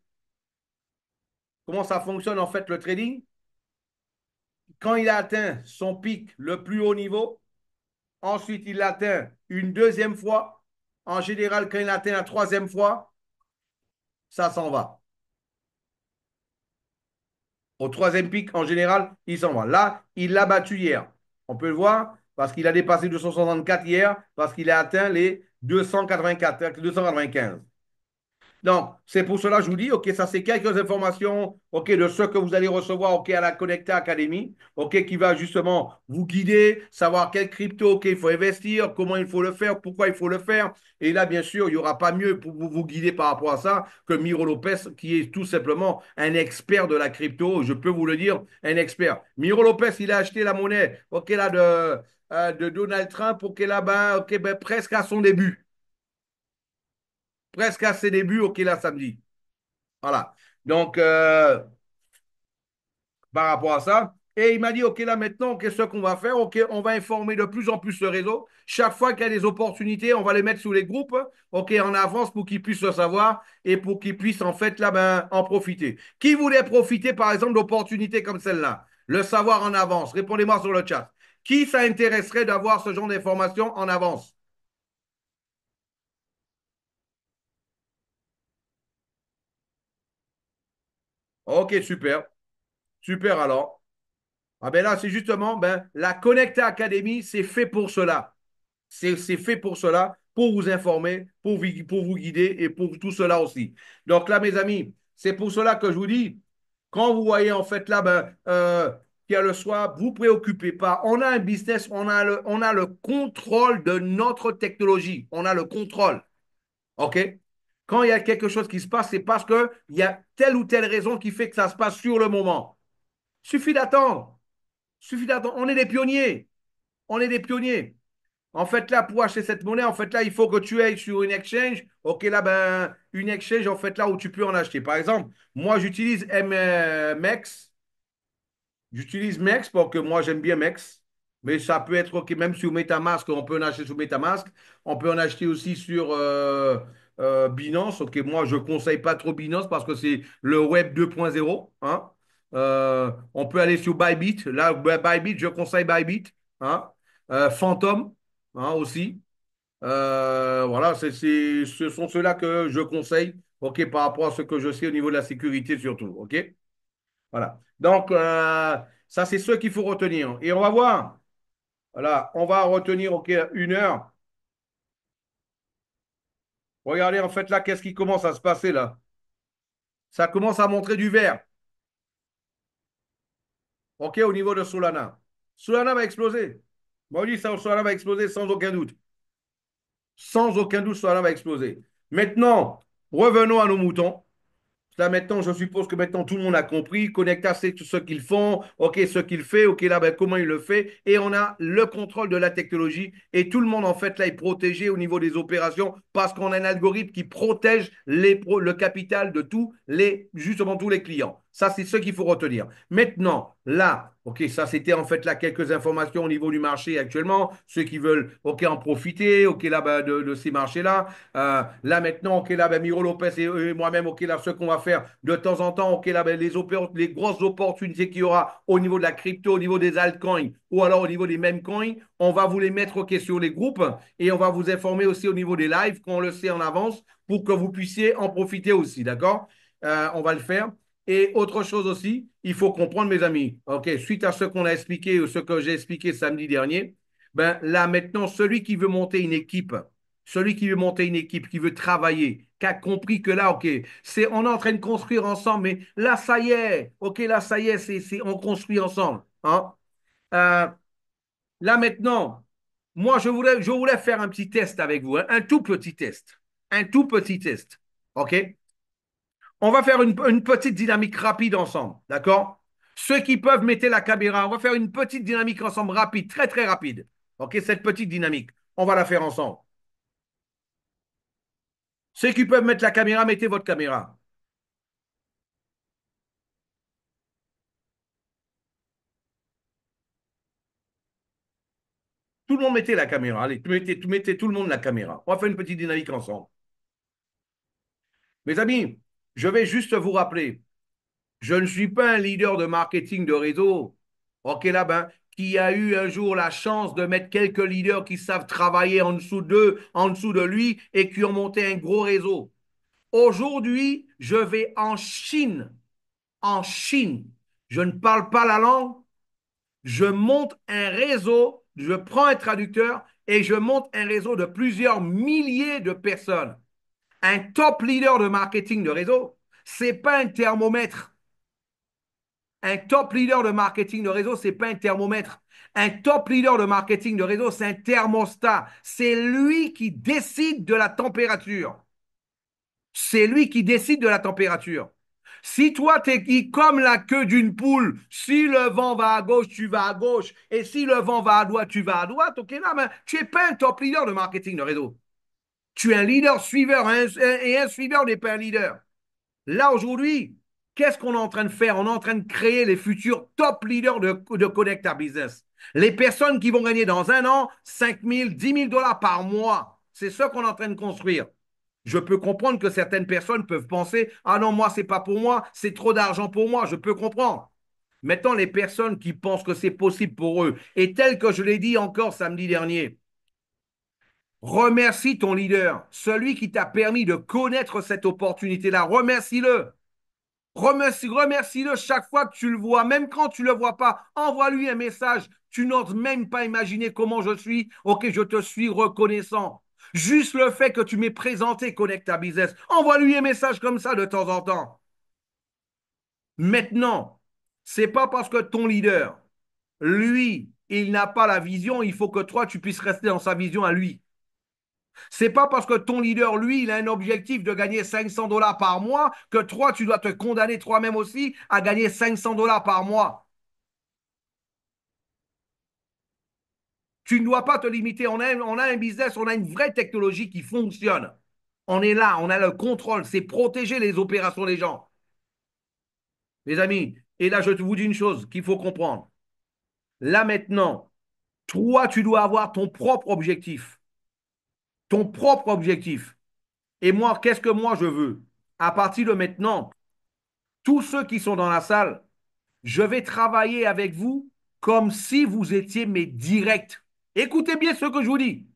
comment ça fonctionne en fait le trading? Quand il a atteint son pic le plus haut niveau, ensuite il l'atteint une deuxième fois. En général, quand il atteint la troisième fois, ça s'en va. Au troisième pic, en général, il s'en va. Là, il l'a battu hier. On peut le voir parce qu'il a dépassé 264 hier, parce qu'il a atteint les 284, 295. Donc, c'est pour cela que je vous dis, OK, ça c'est quelques informations, OK, de ce que vous allez recevoir, OK, à la Connecta Academy, OK, qui va justement vous guider, savoir quel crypto, OK, il faut investir, comment il faut le faire, pourquoi il faut le faire. Et là, bien sûr, il n'y aura pas mieux pour vous guider par rapport à ça que Miro Lopez, qui est tout simplement un expert de la crypto, je peux vous le dire, un expert. Miro Lopez, il a acheté la monnaie, OK, là, de Donald Trump, OK, là-bas, OK, ben, presque à son début. Presque à ses débuts, OK, là, samedi. Voilà. Donc, par rapport à ça, et il m'a dit, OK, là maintenant, qu'est-ce qu'on va faire? OK, on va informer de plus en plus le réseau. Chaque fois qu'il y a des opportunités, on va les mettre sous les groupes, OK, en avance pour qu'ils puissent le savoir et pour qu'ils puissent en fait là, ben, en profiter. Qui voulait profiter, par exemple, d'opportunités comme celle-là? Le savoir en avance. Répondez-moi sur le chat. Qui ça intéresserait d'avoir ce genre d'informations en avance? OK, super. Super alors. Ah ben là, c'est justement ben, la Connecta Academy, c'est fait pour cela. C'est fait pour cela, pour vous informer, pour vous guider et pour tout cela aussi. Donc là, mes amis, c'est pour cela que je vous dis, quand vous voyez en fait là, ben, qu'il y a le soir, vous ne vous préoccupez pas. On a un business, on a le contrôle de notre technologie. On a le contrôle. OK? Quand il y a quelque chose qui se passe, c'est parce qu'il y a telle ou telle raison qui fait que ça se passe sur le moment. Suffit d'attendre. Suffit d'attendre. On est des pionniers. On est des pionniers. En fait, là, pour acheter cette monnaie, en fait, là, il faut que tu ailles sur une exchange. OK, là, ben, une exchange, en fait, là où tu peux en acheter. Par exemple, moi, j'utilise MEX. J'utilise MEX parce que moi, j'aime bien MEX. Mais ça peut être OK, même sur MetaMask, on peut en acheter sur MetaMask. On peut en acheter aussi sur Binance. OK, moi, je ne conseille pas trop Binance parce que c'est le web 2.0. Hein. On peut aller sur Bybit. Là, Bybit, je conseille Bybit. Hein. Phantom hein, aussi. Voilà, ce sont ceux-là que je conseille, OK, par rapport à ce que je sais au niveau de la sécurité surtout, OK? Voilà. Donc, ça, c'est ce qu'il faut retenir. Et on va voir, voilà, on va retenir, OK, 1 heure. Regardez, en fait, là, qu'est-ce qui commence à se passer, là? Ça commence à montrer du vert, OK, au niveau de Solana. Solana va exploser. Moi, je dis, ça, Solana va exploser sans aucun doute. Sans aucun doute, Solana va exploser. Maintenant, revenons à nos moutons. Là, maintenant, je suppose que maintenant tout le monde a compris. Connecta sait tout ce qu'ils font, OK, ce qu'il fait, OK, là, ben, comment il le fait. Et on a le contrôle de la technologie. Et tout le monde, en fait, là, est protégé au niveau des opérations parce qu'on a un algorithme qui protège le capital de justement tous les clients. Ça, c'est ce qu'il faut retenir. Maintenant, là, OK, ça, c'était en fait là quelques informations au niveau du marché actuellement. Ceux qui veulent, OK, en profiter, OK, là, ben, de ces marchés-là. Là maintenant, OK, là, ben, Miro Lopez et moi-même, OK, là, ce qu'on va faire de temps en temps, OK, là, ben, les grosses opportunités qu'il y aura au niveau de la crypto, au niveau des altcoins ou alors au niveau des mêmes coins, on va vous les mettre, OK, sur les groupes et on va vous informer aussi au niveau des lives, qu'on le sait en avance, pour que vous puissiez en profiter aussi, d'accord? On va le faire. Et autre chose aussi, il faut comprendre, mes amis, OK, suite à ce qu'on a expliqué ou ce que j'ai expliqué samedi dernier, ben là maintenant, celui qui veut monter une équipe, qui veut travailler, qui a compris que là, OK, on est en train de construire ensemble, mais là, ça y est, OK, là, ça y est, on construit ensemble. Hein? Euh, Là, maintenant, moi, je voulais faire un petit test avec vous, hein, un tout petit test. Un tout petit test. OK? On va faire une petite dynamique rapide ensemble. D'accord? Ceux qui peuvent, mettez la caméra. On va faire une petite dynamique ensemble rapide, très, très rapide. OK, cette petite dynamique. On va la faire ensemble. Ceux qui peuvent mettre la caméra, mettez votre caméra. Tout le monde mettez la caméra. Allez, mettez tout le monde la caméra. On va faire une petite dynamique ensemble. Mes amis, je vais juste vous rappeler, je ne suis pas un leader de marketing de réseau. OK, là, ben, qui a eu un jour la chance de mettre quelques leaders qui savent travailler en dessous d'eux, en dessous de lui et qui ont monté un gros réseau. Aujourd'hui, je vais en Chine. En Chine. Je ne parle pas la langue. Je monte un réseau. Je prends un traducteur et je monte un réseau de plusieurs milliers de personnes. Un top leader de marketing de réseau, c'est pas un thermomètre. Un top leader de marketing de réseau, c'est pas un thermomètre. Un top leader de marketing de réseau, c'est un thermostat. C'est lui qui décide de la température. C'est lui qui décide de la température. Si toi, tu es comme la queue d'une poule, si le vent va à gauche, tu vas à gauche, et si le vent va à droite, tu vas à droite, ok, là, ben, tu n'es pas un top leader de marketing de réseau. Tu es un leader suiveur, et un suiveur n'est pas un leader. Là, aujourd'hui, qu'est-ce qu'on est en train de faire? On est en train de créer les futurs top leaders de Connect à Business. Les personnes qui vont gagner dans un an 5 000, 10 000 dollars par mois. C'est ce qu'on est en train de construire. Je peux comprendre que certaines personnes peuvent penser, ah non, moi, c'est pas pour moi, c'est trop d'argent pour moi. Je peux comprendre. Maintenant, les personnes qui pensent que c'est possible pour eux, et tel que je l'ai dit encore samedi dernier, remercie ton leader, celui qui t'a permis de connaître cette opportunité-là. Remercie-le. Remercie-le chaque fois que tu le vois, même quand tu ne le vois pas. Envoie-lui un message. Tu n'oses même pas imaginer comment je suis. Ok, je te suis reconnaissant. Juste le fait que tu m'aies présenté Connect à Business. Envoie-lui un message comme ça de temps en temps. Maintenant, c'est pas parce que ton leader, lui, il n'a pas la vision, il faut que toi, tu puisses rester dans sa vision à lui. C'est pas parce que ton leader, lui, il a un objectif de gagner 500 dollars par mois que toi, tu dois te condamner toi-même aussi à gagner 500 dollars par mois. Tu ne dois pas te limiter. On a un business, on a une vraie technologie qui fonctionne. On est là, on a le contrôle. C'est protéger les opérations des gens. Les amis, et là, je vous dis une chose qu'il faut comprendre. Là maintenant, toi, tu dois avoir ton propre objectif. Ton propre objectif. Et moi, qu'est-ce que moi je veux? À partir de maintenant, tous ceux qui sont dans la salle, je vais travailler avec vous comme si vous étiez mes directs. Écoutez bien ce que je vous dis.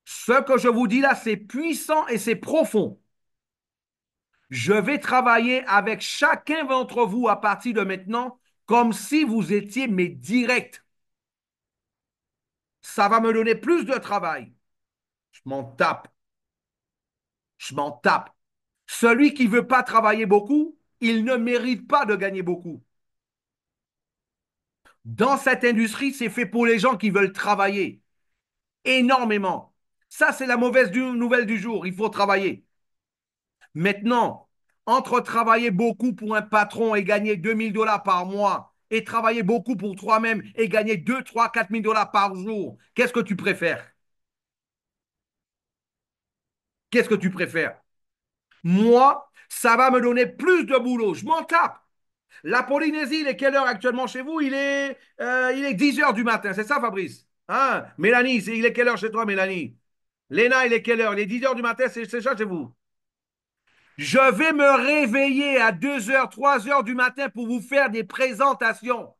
Ce que je vous dis là, c'est puissant et c'est profond. Je vais travailler avec chacun d'entre vous à partir de maintenant comme si vous étiez mes directs. Ça va me donner plus de travail. Je m'en tape. Je m'en tape. Celui qui ne veut pas travailler beaucoup, il ne mérite pas de gagner beaucoup. Dans cette industrie, c'est fait pour les gens qui veulent travailler énormément. Ça, c'est la mauvaise nouvelle du jour. Il faut travailler. Maintenant, entre travailler beaucoup pour un patron et gagner 2000 dollars par mois et travailler beaucoup pour toi-même et gagner 2, 3, 4 000 dollars par jour, qu'est-ce que tu préfères? Qu'est-ce que tu préfères? Moi, ça va me donner plus de boulot. Je m'en tape. La Polynésie, il est quelle heure actuellement chez vous? Il est 10 heures du matin, c'est ça, Fabrice? Hein? Mélanie, il est quelle heure chez toi, Mélanie? Léna, il est quelle heure? Il est 10 heures du matin, c'est ça chez vous? Je vais me réveiller à 2 heures, 3 heures du matin pour vous faire des présentations.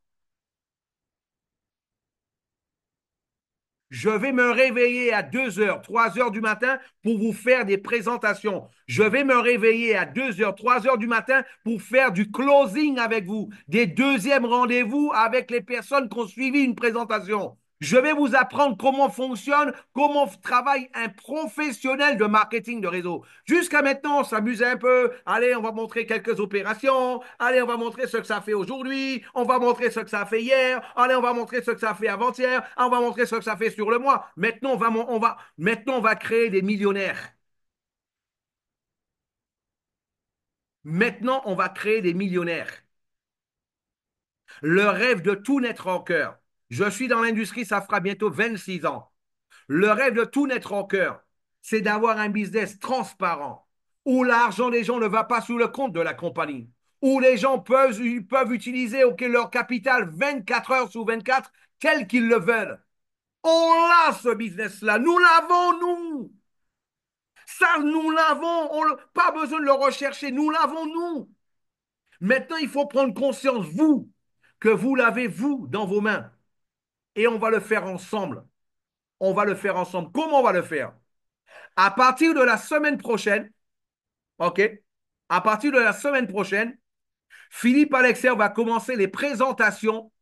Je vais me réveiller à 2 heures, 3 heures du matin pour vous faire des présentations. Je vais me réveiller à 2 heures, 3 heures du matin pour faire du closing avec vous, des deuxièmes rendez-vous avec les personnes qui ont suivi une présentation. Je vais vous apprendre comment fonctionne, comment travaille un professionnel de marketing de réseau. Jusqu'à maintenant, on s'amusait un peu. Allez, on va montrer quelques opérations. Allez, on va montrer ce que ça fait aujourd'hui. On va montrer ce que ça fait hier. Allez, on va montrer ce que ça fait avant-hier. On va montrer ce que ça fait sur le mois. Maintenant, on va créer des millionnaires. Maintenant, on va créer des millionnaires. Le rêve de tout networker. Je suis dans l'industrie, ça fera bientôt 26 ans. Le rêve de tout networker, c'est d'avoir un business transparent, où l'argent des gens ne va pas sous le compte de la compagnie, où les gens peuvent utiliser leur capital 24 heures sur 24, tel qu'ils le veulent. On a ce business-là, nous l'avons, nous. Ça, nous l'avons, pas besoin de le rechercher, nous l'avons, nous. Maintenant, il faut prendre conscience, vous, que vous l'avez, vous, dans vos mains. Et on va le faire ensemble. On va le faire ensemble. Comment on va le faire? À partir de la semaine prochaine, OK? À partir de la semaine prochaine, Philippe Alexer va commencer les présentations,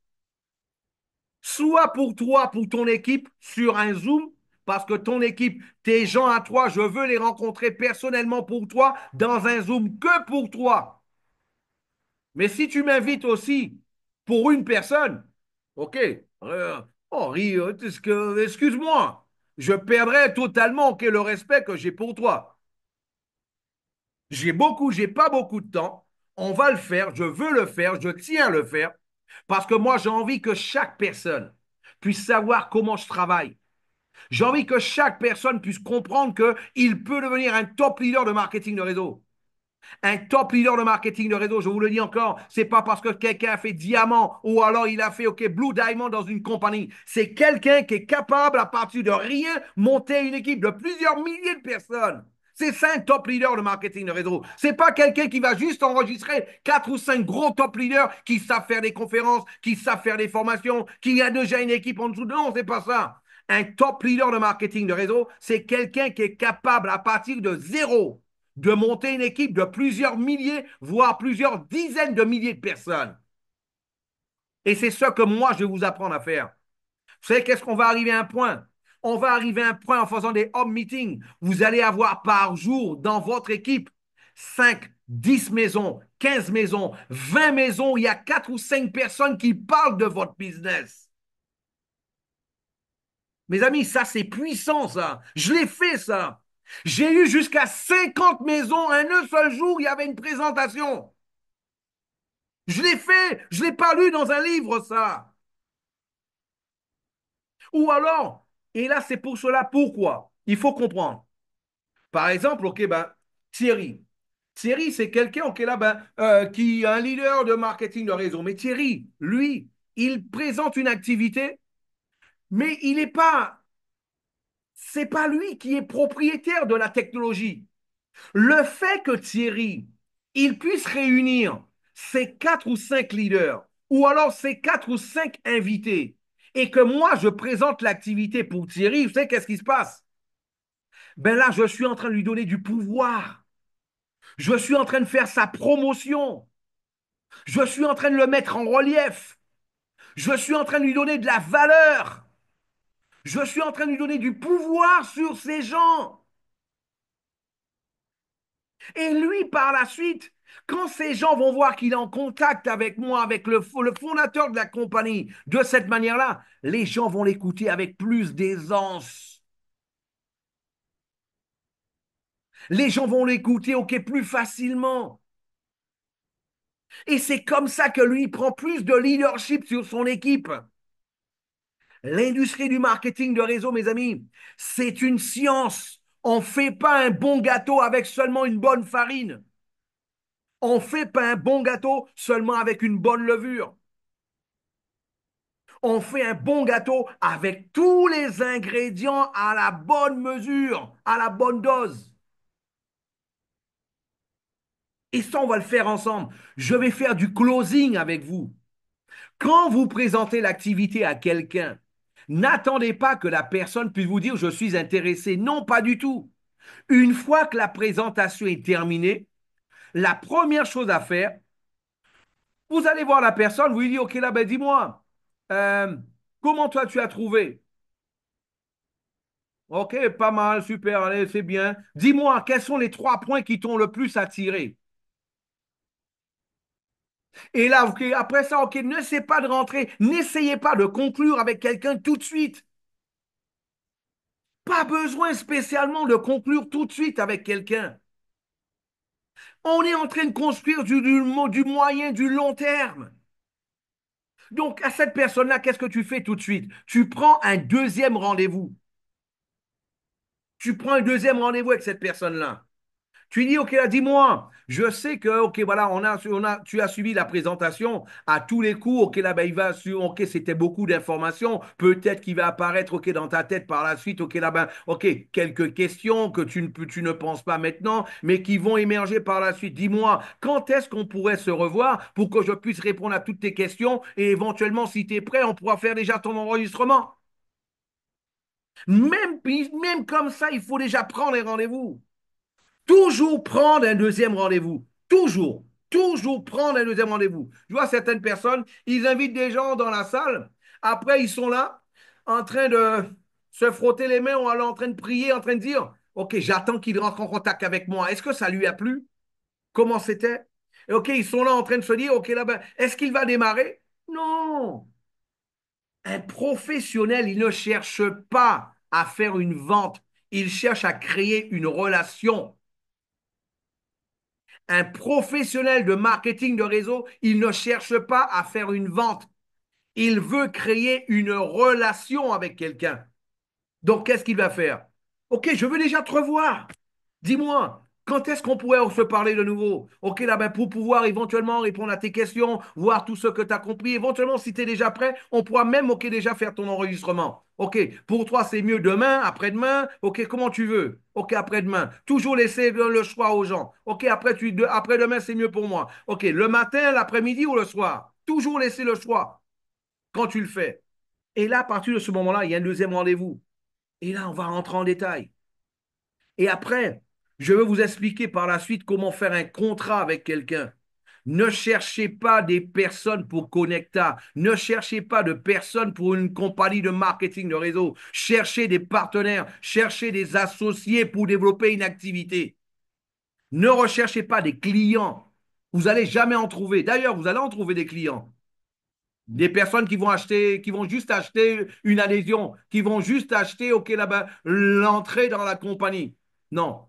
soit pour toi, pour ton équipe, sur un Zoom, parce que ton équipe, tes gens à toi, je veux les rencontrer personnellement pour toi, dans un Zoom que pour toi. Mais si tu m'invites aussi pour une personne, OK, Henri, excuse-moi, je perdrai totalement le respect que j'ai pour toi. J'ai pas beaucoup de temps. On va le faire, je veux le faire, je tiens à le faire, parce que moi, j'ai envie que chaque personne puisse savoir comment je travaille. J'ai envie que chaque personne puisse comprendre qu'il peut devenir un top leader de marketing de réseau. Un top leader de marketing de réseau, je vous le dis encore, c'est pas parce que quelqu'un a fait diamant ou alors il a fait Blue Diamond dans une compagnie. C'est quelqu'un qui est capable, à partir de rien, monter une équipe de plusieurs milliers de personnes. C'est ça un top leader de marketing de réseau. C'est pas quelqu'un qui va juste enregistrer 4 ou 5 gros top leaders qui savent faire des conférences, qui savent faire des formations, qui a déjà une équipe en dessous. Non, c'est pas ça. Un top leader de marketing de réseau, c'est quelqu'un qui est capable, à partir de zéro, de monter une équipe de plusieurs milliers, voire plusieurs dizaines de milliers de personnes. Et c'est ce que moi, je vais vous apprendre à faire. Vous savez, qu'est-ce qu'on va arriver à un point? On va arriver à un point en faisant des home meetings. Vous allez avoir par jour dans votre équipe 5, 10 maisons, 15 maisons, 20 maisons. Il y a 4 ou 5 personnes qui parlent de votre business. Mes amis, ça, c'est puissant, ça. Je l'ai fait, ça. J'ai eu jusqu'à 50 maisons un seul jour. Il y avait une présentation. Je l'ai fait. Je ne l'ai pas lu dans un livre, ça. Ou alors, et là, c'est pour cela, pourquoi? Il faut comprendre. Par exemple, OK, ben, Thierry. Thierry, c'est quelqu'un, OK, là, ben, qui est un leader de marketing de réseau. Mais Thierry, lui, il présente une activité, mais il n'est pas, c'est pas lui qui est propriétaire de la technologie. Le fait que Thierry, il puisse réunir ces 4 ou 5 leaders, ou alors ces 4 ou 5 invités, et que moi, je présente l'activité pour Thierry, vous savez qu'est-ce qui se passe? Ben là, je suis en train de lui donner du pouvoir. Je suis en train de faire sa promotion. Je suis en train de le mettre en relief. Je suis en train de lui donner de la valeur. Je suis en train de lui donner du pouvoir sur ces gens. Et lui, par la suite, quand ces gens vont voir qu'il est en contact avec moi, avec le fondateur de la compagnie, de cette manière-là, les gens vont l'écouter avec plus d'aisance. Les gens vont l'écouter, OK, plus facilement. Et c'est comme ça que lui prend plus de leadership sur son équipe. L'industrie du marketing de réseau, mes amis, c'est une science. On ne fait pas un bon gâteau avec seulement une bonne farine. On ne fait pas un bon gâteau seulement avec une bonne levure. On fait un bon gâteau avec tous les ingrédients à la bonne mesure, à la bonne dose. Et ça, on va le faire ensemble. Je vais faire du closing avec vous. Quand vous présentez l'activité à quelqu'un, n'attendez pas que la personne puisse vous dire je suis intéressé. Non, pas du tout. Une fois que la présentation est terminée, la première chose à faire, vous allez voir la personne, vous lui dites, OK, là, ben dis-moi, euh, comment toi tu as trouvé? OK, pas mal, super, allez, c'est bien. Dis-moi, quels sont les 3 points qui t'ont le plus attiré? Et là, OK, après ça, OK, n'essayez pas de rentrer, n'essayez pas de conclure avec quelqu'un tout de suite. Pas besoin spécialement de conclure tout de suite avec quelqu'un. On est en train de construire du moyen, du long terme. Donc, à cette personne-là, qu'est-ce que tu fais tout de suite? Tu prends un deuxième rendez-vous. Tu prends un deuxième rendez-vous avec cette personne-là. Tu dis, OK, là, dis-moi, je sais que, OK, voilà, tu as suivi la présentation à tous les coups, OK, là, ben, OK, c'était beaucoup d'informations, peut-être qu'il va apparaître, OK, dans ta tête par la suite, OK, là, ben, OK, quelques questions que tu ne penses pas maintenant, mais qui vont émerger par la suite. Dis-moi, quand est-ce qu'on pourrait se revoir pour que je puisse répondre à toutes tes questions et éventuellement, si tu es prêt, on pourra faire déjà ton enregistrement. Même comme ça, il faut déjà prendre les rendez-vous. Toujours prendre un deuxième rendez-vous. Toujours. Toujours prendre un deuxième rendez-vous. Je vois certaines personnes, ils invitent des gens dans la salle. Après, ils sont là, en train de se frotter les mains ou alors en train de prier, en train de dire, OK, j'attends qu'il rentre en contact avec moi. Est-ce que ça lui a plu? Comment c'était? Et OK, ils sont là en train de se dire, OK, là-bas, est-ce qu'il va démarrer? Non. Un professionnel, il ne cherche pas à faire une vente. Il cherche à créer une relation. Un professionnel de marketing de réseau, il ne cherche pas à faire une vente. Il veut créer une relation avec quelqu'un. Donc, qu'est-ce qu'il va faire? OK, je veux déjà te revoir. Dis-moi, quand est-ce qu'on pourrait se parler de nouveau? OK, là, ben, pour pouvoir éventuellement répondre à tes questions, voir tout ce que tu as compris. Éventuellement, si tu es déjà prêt, on pourra même, OK, déjà faire ton enregistrement. OK, pour toi, c'est mieux demain, après-demain. OK, comment tu veux? OK, après-demain. Toujours laisser le choix aux gens. OK, après-demain, c'est mieux pour moi. OK, le matin, l'après-midi ou le soir? Toujours laisser le choix quand tu le fais. Et là, à partir de ce moment-là, il y a un deuxième rendez-vous. Et là, on va rentrer en détail. Et après, je vais vous expliquer par la suite comment faire un contrat avec quelqu'un. Ne cherchez pas des personnes pour Connecta. Ne cherchez pas de personnes pour une compagnie de marketing de réseau. Cherchez des partenaires. Cherchez des associés pour développer une activité. Ne recherchez pas des clients. Vous n'allez jamais en trouver. D'ailleurs, vous allez en trouver des clients. Des personnes qui vont acheter, qui vont juste acheter une adhésion, qui vont juste acheter, OK, là-bas, l'entrée dans la compagnie. Non.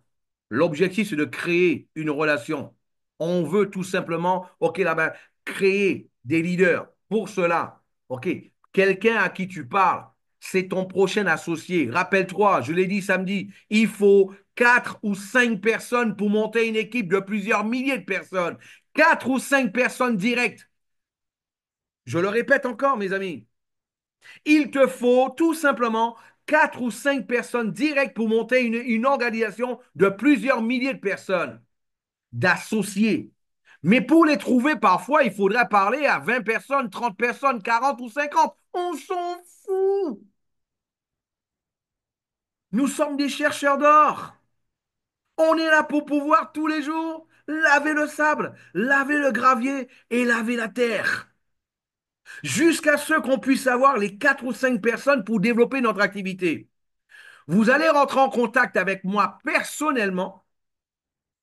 L'objectif, c'est de créer une relation. On veut tout simplement, OK, là-bas, créer des leaders. Pour cela, OK, quelqu'un à qui tu parles, c'est ton prochain associé. Rappelle-toi, je l'ai dit samedi, il faut 4 ou 5 personnes pour monter une équipe de plusieurs milliers de personnes. 4 ou 5 personnes directes. Je le répète encore, mes amis. Il te faut tout simplement 4 ou 5 personnes directes pour monter une organisation de plusieurs milliers de personnes, d'associés. Mais pour les trouver, parfois, il faudrait parler à 20 personnes, 30 personnes, 40 ou 50. On s'en fout. Nous sommes des chercheurs d'or. On est là pour pouvoir tous les jours laver le sable, laver le gravier et laver la terre. Jusqu'à ce qu'on puisse avoir les 4 ou 5 personnes pour développer notre activité. Vous allez rentrer en contact avec moi personnellement,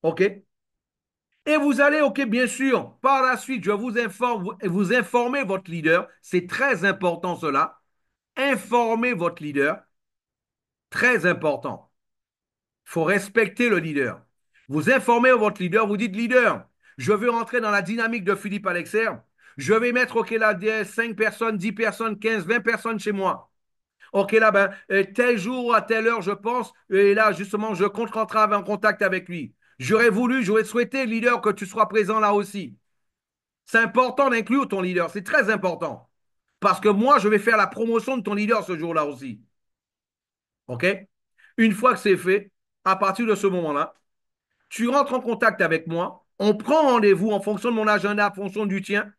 OK? Et vous allez, OK, bien sûr, par la suite, je vous informer votre leader. C'est très important cela. Informer votre leader, très important. Il faut respecter le leader. Vous informez votre leader, vous dites leader, je veux rentrer dans la dynamique de Philippe Alexer. Je vais mettre, OK, là, 5 personnes, 10 personnes, 15, 20 personnes chez moi. OK, là, ben, tel jour, à telle heure, je pense, et là, justement, je compte rentrer en contact avec lui. J'aurais souhaité, leader, que tu sois présent là aussi. C'est important d'inclure ton leader, c'est très important. Parce que moi, je vais faire la promotion de ton leader ce jour-là aussi. OK? Une fois que c'est fait, à partir de ce moment-là, tu rentres en contact avec moi, on prend rendez-vous en fonction de mon agenda, en fonction du tien,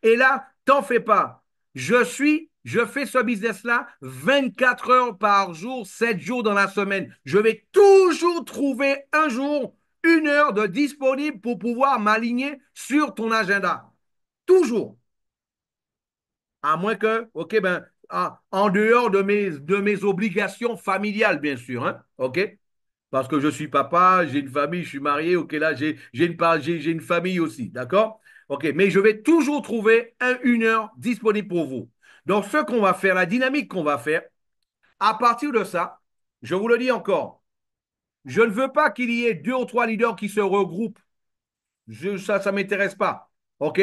et là, t'en fais pas. Je fais ce business-là 24 heures par jour, 7 jours dans la semaine. Je vais toujours trouver un jour, 1 heure de disponible pour pouvoir m'aligner sur ton agenda. Toujours. À moins que, OK, ben, en dehors de mes obligations familiales, bien sûr, hein, OK? Parce que je suis papa, j'ai une famille, je suis marié, OK, là, j'ai une famille aussi, d'accord? OK, mais je vais toujours trouver 1 heure disponible pour vous. Donc, ce qu'on va faire, la dynamique qu'on va faire, à partir de ça, je vous le dis encore, je ne veux pas qu'il y ait 2 ou 3 leaders qui se regroupent. Ça ne m'intéresse pas. OK?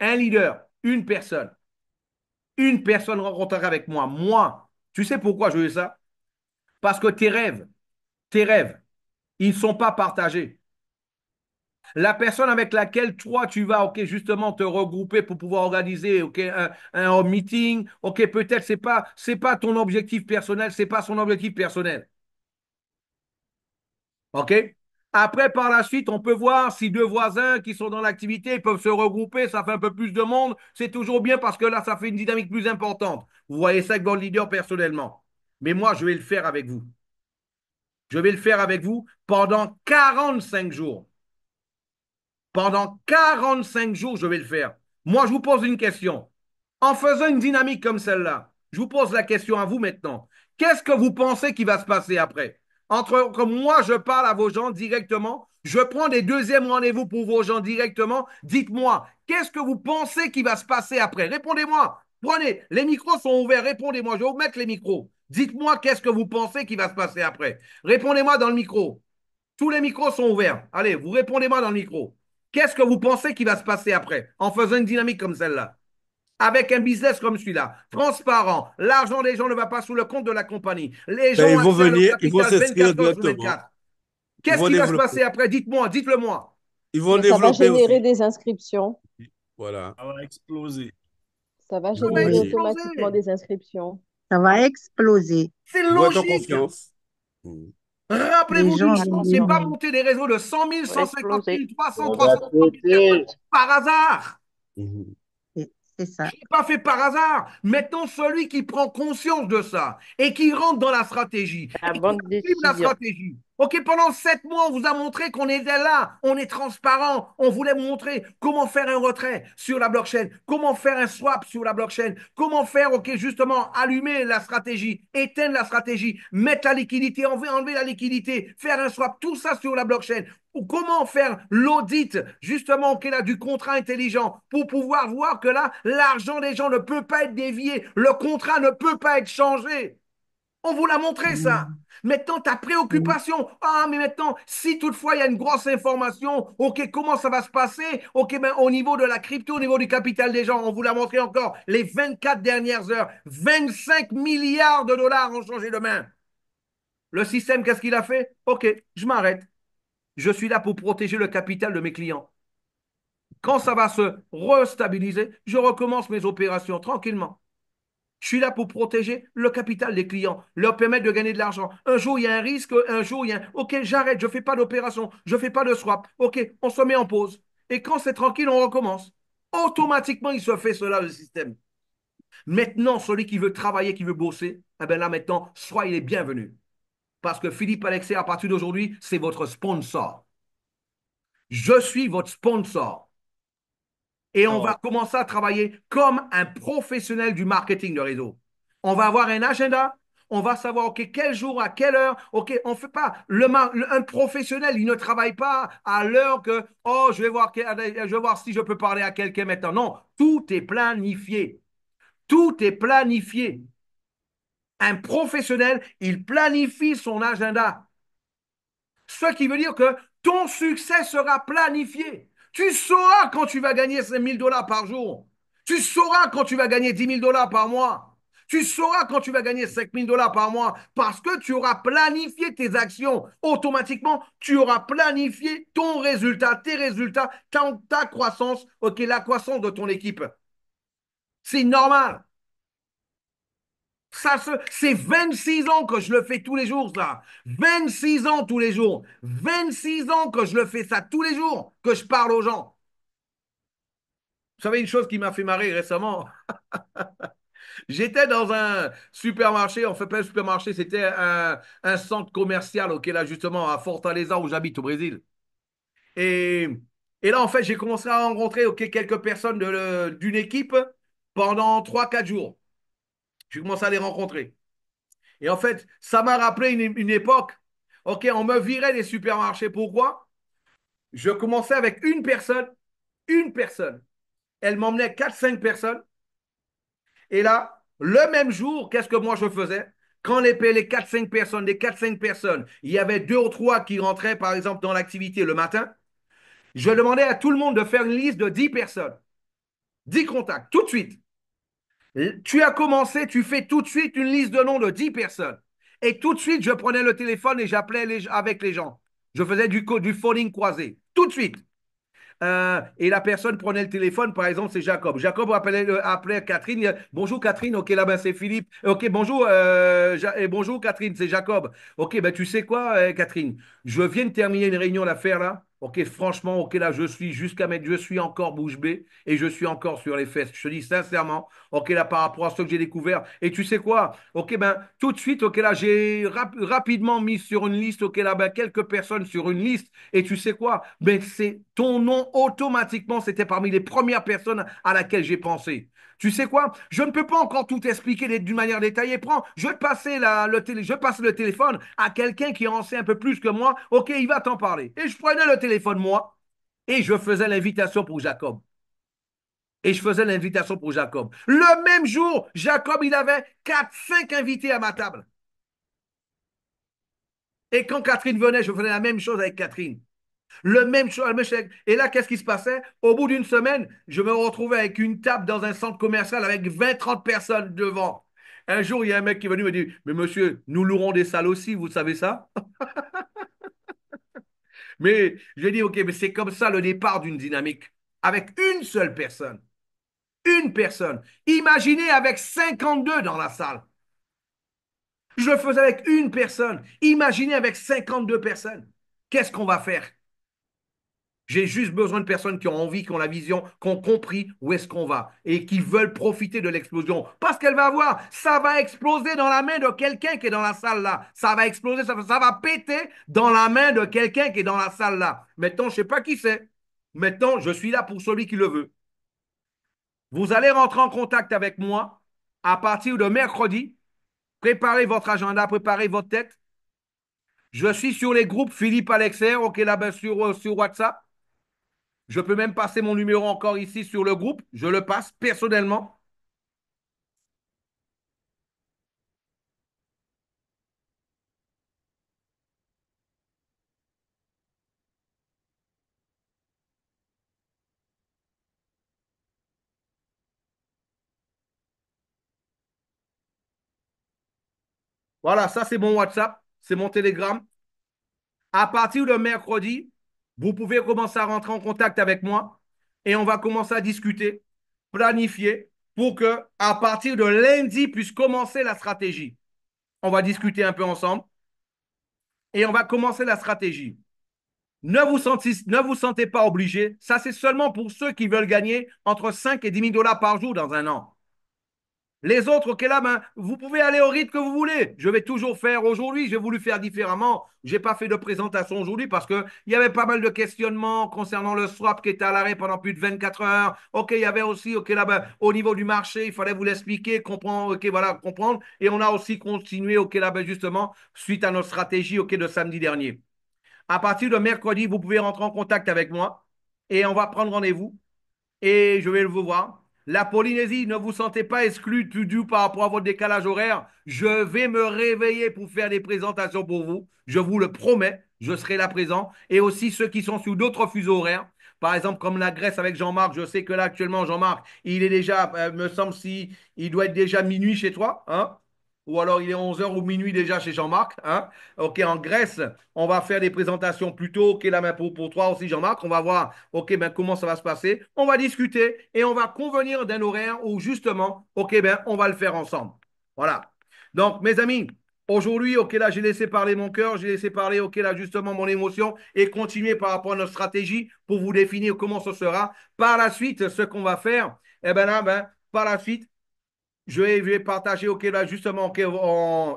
Un leader, une personne. une personne rencontrera avec moi. Moi, tu sais pourquoi je veux ça? Parce que tes rêves, ils ne sont pas partagés. La personne avec laquelle toi, tu vas, ok, justement te regrouper pour pouvoir organiser, ok, un meeting, ok, peut-être c'est pas ton objectif personnel, c'est pas son objectif personnel. OK? Après, par la suite, on peut voir si deux voisins qui sont dans l'activité peuvent se regrouper, ça fait un peu plus de monde. C'est toujours bien parce que là, ça fait une dynamique plus importante. Vous voyez ça avec votre leader personnellement. Mais moi, je vais le faire avec vous. Je vais le faire avec vous pendant 45 jours. Pendant 45 jours, je vais le faire. Moi, je vous pose une question. En faisant une dynamique comme celle-là, je vous pose la question à vous maintenant. Qu'est-ce que vous pensez qui va se passer après? Entre comme moi, je parle à vos gens directement, je prends des deuxièmes rendez-vous pour vos gens directement. Dites-moi, qu'est-ce que vous pensez qui va se passer après? Répondez-moi. Prenez, les micros sont ouverts, répondez-moi. Je vais vous mettre les micros. Dites-moi qu'est-ce que vous pensez qui va se passer après. Répondez-moi dans le micro. Tous les micros sont ouverts. Allez, vous répondez-moi dans le micro. Qu'est-ce que vous pensez qui va se passer après en faisant une dynamique comme celle-là? Avec un business comme celui-là, transparent, l'argent des gens ne va pas sous le compte de la compagnie. Les Ben, gens ont ils vont accès à leur venir, ils vont capital s'inscrire 24 heures sur directement. 24. Ils Qu'est-ce vont qui va se développer. passer après? Dites-moi, dites-le moi. Ils vont Mais ça va développer générer aussi. des inscriptions. Voilà. Ça va exploser. Ça va Ça Ils vont va générer venir. automatiquement exploser. des inscriptions. Ça va exploser. C'est Ils vont être en logique. confiance. Mm. Les Rappelez-vous gens d'une chose, c'est pas viendront. monter des réseaux de 100 000, Ça va 150 exploser. 000, 300, On va 350 000 personnes péter. par hasard. Mhm. C'est ça. Je ne l'ai pas fait par hasard. Maintenant, celui qui prend conscience de ça et qui rentre dans la stratégie La et qui bonne suit la décision. stratégie. OK, pendant 7 mois, on vous a montré qu'on était là, on est transparent, on voulait vous montrer comment faire un retrait sur la blockchain, comment faire un swap sur la blockchain, comment faire, OK, justement, allumer la stratégie, éteindre la stratégie, mettre la liquidité, enlever la liquidité, faire un swap, tout ça sur la blockchain. Ou comment faire l'audit, justement, qu'il a du contrat intelligent pour pouvoir voir que là, l'argent des gens ne peut pas être dévié, le contrat ne peut pas être changé. On vous l'a montré, ça. Mm. Maintenant, ta Mm. préoccupation, ah, mais maintenant, si toutefois il y a une grosse information, OK, comment ça va se passer? OK, ben, au niveau de la crypto, au niveau du capital des gens, on vous l'a montré encore, les 24 dernières heures, 25 milliards de dollars ont changé de main. Le système, qu'est-ce qu'il a fait? OK, je m'arrête. Je suis là pour protéger le capital de mes clients. Quand ça va se restabiliser, je recommence mes opérations tranquillement. Je suis là pour protéger le capital des clients, leur permettre de gagner de l'argent. Un jour, il y a un risque, un jour, il y a un... OK, j'arrête, je ne fais pas d'opération, je ne fais pas de swap. OK, on se met en pause. Et quand c'est tranquille, on recommence. Automatiquement, il se fait cela, le système. Maintenant, celui qui veut travailler, qui veut bosser, eh bien là, maintenant, soit il est bienvenu. Parce que Philippe Alexis, à partir d'aujourd'hui, c'est votre sponsor. Je suis votre sponsor. Et on va Alors, commencer à travailler comme un professionnel du marketing de réseau. On va avoir un agenda. On va savoir, OK, quel jour, à quelle heure. OK, on ne fait pas. Un professionnel, il ne travaille pas à l'heure que, oh, je vais voir si je peux parler à quelqu'un maintenant. Non, tout est planifié. Tout est planifié. Un professionnel, il planifie son agenda. Ce qui veut dire que ton succès sera planifié. Tu sauras quand tu vas gagner 5 000 dollars par jour. Tu sauras quand tu vas gagner 10 000 dollars par mois. Tu sauras quand tu vas gagner 5 000 dollars par mois parce que tu auras planifié tes actions. Automatiquement, tu auras planifié ton résultat, tes résultats, ta croissance, OK, la croissance de ton équipe. C'est normal. C'est 26 ans que je le fais tous les jours, ça. 26 ans tous les jours. 26 ans que je le fais ça tous les jours, que je parle aux gens. Vous savez une chose qui m'a fait marrer récemment? J'étais dans un supermarché, on fait pas un supermarché, c'était un centre commercial, ok, là justement à Fortaleza où j'habite au Brésil. Et, et là, en fait, j'ai commencé à rencontrer ok, quelques personnes d'une équipe pendant 3 4 jours. J'ai commencé à les rencontrer. Et en fait, ça m'a rappelé une époque. OK, on me virait des supermarchés. Pourquoi? Je commençais avec une personne, une personne. Elle m'emmenait 4 5 personnes. Et là, le même jour, qu'est-ce que moi je faisais? Quand les 4 5 personnes, les 4 5 personnes, il y avait deux ou trois qui rentraient, par exemple, dans l'activité le matin, je demandais à tout le monde de faire une liste de 10 personnes, 10 contacts, tout de suite. Tu as commencé, tu fais tout de suite une liste de noms de 10 personnes. Et tout de suite, je prenais le téléphone et j'appelais avec les gens. Je faisais du phoning croisé. Tout de suite. Et la personne prenait le téléphone, par exemple, c'est Jacob. Jacob appelait Catherine. Bonjour Catherine, ok, là ben c'est Philippe. Ok, bonjour, et bonjour Catherine, c'est Jacob. Ok, ben tu sais quoi, Catherine, je viens de terminer une réunion d'affaires là. Ok, franchement, ok, là je suis je suis encore bouche bée et je suis encore sur les fesses. Je te dis sincèrement, ok, là par rapport à ce que j'ai découvert. Et tu sais quoi, ok, ben tout de suite, ok, là j'ai rapidement mis sur une liste, ok, là ben quelques personnes sur une liste. Et tu sais quoi? Ben, c'est ton nom automatiquement, c'était parmi les premières personnes à laquelle j'ai pensé. Tu sais quoi? Je ne peux pas encore tout expliquer d'une manière détaillée. Prends, je passe le téléphone à quelqu'un qui en sait un peu plus que moi. Ok, il va t'en parler. Et je prenais le téléphone moi et je faisais l'invitation pour Jacob. Et je faisais l'invitation pour Jacob. Le même jour, Jacob, il avait 4, 5 invités à ma table. Et quand Catherine venait, je faisais la même chose avec Catherine. Le même chose. Et là, qu'est-ce qui se passait? Au bout d'une semaine, je me retrouvais avec une table dans un centre commercial avec 20, 30 personnes devant. Un jour, il y a un mec qui est venu me dire, mais monsieur, nous louerons des salles aussi, vous savez ça? Mais je lui ai dit, ok, mais c'est comme ça le départ d'une dynamique. Avec une seule personne. Une personne. Imaginez avec 52 dans la salle. Je le faisais avec une personne. Imaginez avec 52 personnes. Qu'est-ce qu'on va faire? J'ai juste besoin de personnes qui ont envie, qui ont la vision, qui ont compris où est-ce qu'on va et qui veulent profiter de l'explosion. Parce qu'elle va voir, ça va exploser dans la main de quelqu'un qui est dans la salle là. Ça va exploser, ça va péter dans la main de quelqu'un qui est dans la salle là. Maintenant, je ne sais pas qui c'est. Maintenant, je suis là pour celui qui le veut. Vous allez rentrer en contact avec moi à partir de mercredi. Préparez votre agenda, préparez votre tête. Je suis sur les groupes Philippe Alexer, ok, là-bas sur WhatsApp. Je peux même passer mon numéro encore ici sur le groupe. Je le passe personnellement. Voilà, ça c'est mon WhatsApp, c'est mon Telegram. À partir de mercredi, vous pouvez commencer à rentrer en contact avec moi et on va commencer à discuter, planifier pour que à partir de lundi puisse commencer la stratégie. On va discuter un peu ensemble et on va commencer la stratégie. Ne vous sentez pas obligé. Ça, c'est seulement pour ceux qui veulent gagner entre 5 et 10 000 dollars par jour dans un an. Les autres, ok, là, ben, vous pouvez aller au rythme que vous voulez. Je vais toujours faire aujourd'hui. J'ai voulu faire différemment. Je n'ai pas fait de présentation aujourd'hui parce qu'il y avait pas mal de questionnements concernant le swap qui était à l'arrêt pendant plus de 24 heures. Ok, il y avait aussi, ok, là, ben, au niveau du marché, il fallait vous l'expliquer, comprendre, ok, voilà, comprendre. Et on a aussi continué, ok, là, ben, justement, suite à notre stratégie, ok, de samedi dernier. À partir de mercredi, vous pouvez rentrer en contact avec moi et on va prendre rendez-vous et je vais vous voir. La Polynésie, ne vous sentez pas exclu du par rapport à votre décalage horaire. Je vais me réveiller pour faire des présentations pour vous. Je vous le promets, je serai là présent. Et aussi ceux qui sont sur d'autres fuseaux horaires. Par exemple, comme la Grèce avec Jean-Marc, je sais que là actuellement, Jean-Marc, il est déjà, me semble si il doit être déjà minuit chez toi, hein? Ou alors il est 11 heures ou minuit déjà chez Jean-Marc, hein? Ok, en Grèce, on va faire des présentations plus tôt. Ok, la main pour toi aussi, Jean-Marc. On va voir, ok, ben, comment ça va se passer. On va discuter et on va convenir d'un horaire où justement, ok, ben, on va le faire ensemble. Voilà. Donc, mes amis, aujourd'hui, ok, là, j'ai laissé parler mon cœur, j'ai laissé parler, ok, là, justement, mon émotion et continuer par rapport à notre stratégie pour vous définir comment ce sera. Par la suite, ce qu'on va faire, eh ben là, ben, par la suite, je vais partager, ok, là, justement, ok,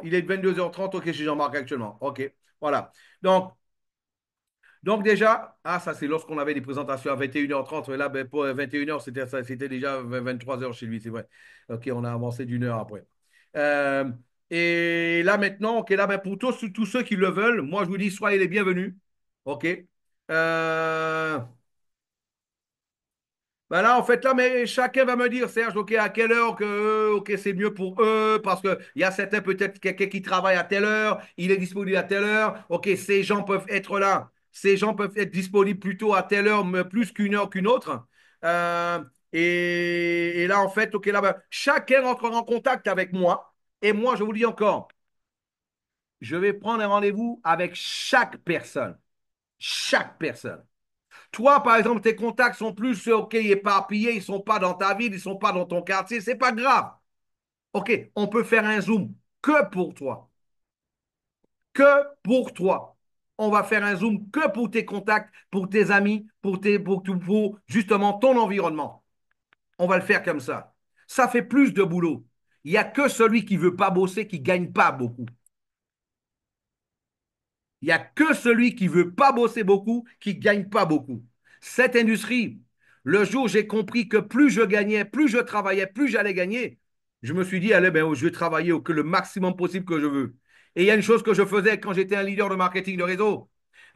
il est 22h30, ok, chez Jean-Marc actuellement. Ok, voilà. Donc déjà, ça c'est lorsqu'on avait des présentations à 21h30, mais là, ben, pour 21h, c'était déjà 23h chez lui, c'est vrai. Ok, on a avancé d'une heure après. Euh, et là maintenant, ok, là, ben, pour tous ceux qui le veulent, moi je vous dis, soyez les bienvenus. Ok. Euh, ben là, en fait, là, mais chacun va me dire, Serge, OK, à quelle heure que OK, c'est mieux pour eux, parce qu'il y a certains, peut-être quelqu'un qui travaille à telle heure, il est disponible à telle heure. OK, ces gens peuvent être là. Ces gens peuvent être disponibles plutôt à telle heure, mais plus qu'une heure qu'une autre. Et là, en fait, OK, là, ben, chacun rentrera en contact avec moi. Et moi, je vous dis encore, je vais prendre un rendez-vous avec chaque personne. Chaque personne. Toi, par exemple, tes contacts sont plus, OK, éparpillés, ils ne sont pas dans ta ville, ils ne sont pas dans ton quartier, c'est pas grave. OK, on peut faire un Zoom que pour toi. Que pour toi. On va faire un Zoom que pour tes contacts, pour tes amis, pour justement ton environnement. On va le faire comme ça. Ça fait plus de boulot. Il n'y a que celui qui ne veut pas bosser qui ne gagne pas beaucoup. Il n'y a que celui qui ne veut pas bosser beaucoup qui ne gagne pas beaucoup. Cette industrie, le jour où j'ai compris que plus je gagnais, plus je travaillais, plus j'allais gagner, je me suis dit, allez, ben, je vais travailler que le maximum possible que je veux. Et il y a une chose que je faisais quand j'étais un leader de marketing de réseau.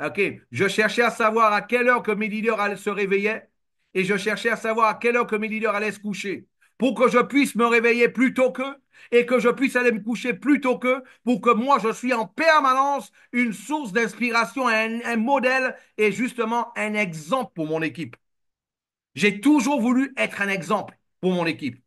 OK, je cherchais à savoir à quelle heure que mes leaders se réveillaient et je cherchais à savoir à quelle heure que mes leaders allaient se coucher pour que je puisse me réveiller plus tôt qu'eux et que je puisse aller me coucher plus tôt qu'eux pour que moi, je suis en permanence une source d'inspiration, un modèle et justement un exemple pour mon équipe. J'ai toujours voulu être un exemple pour mon équipe.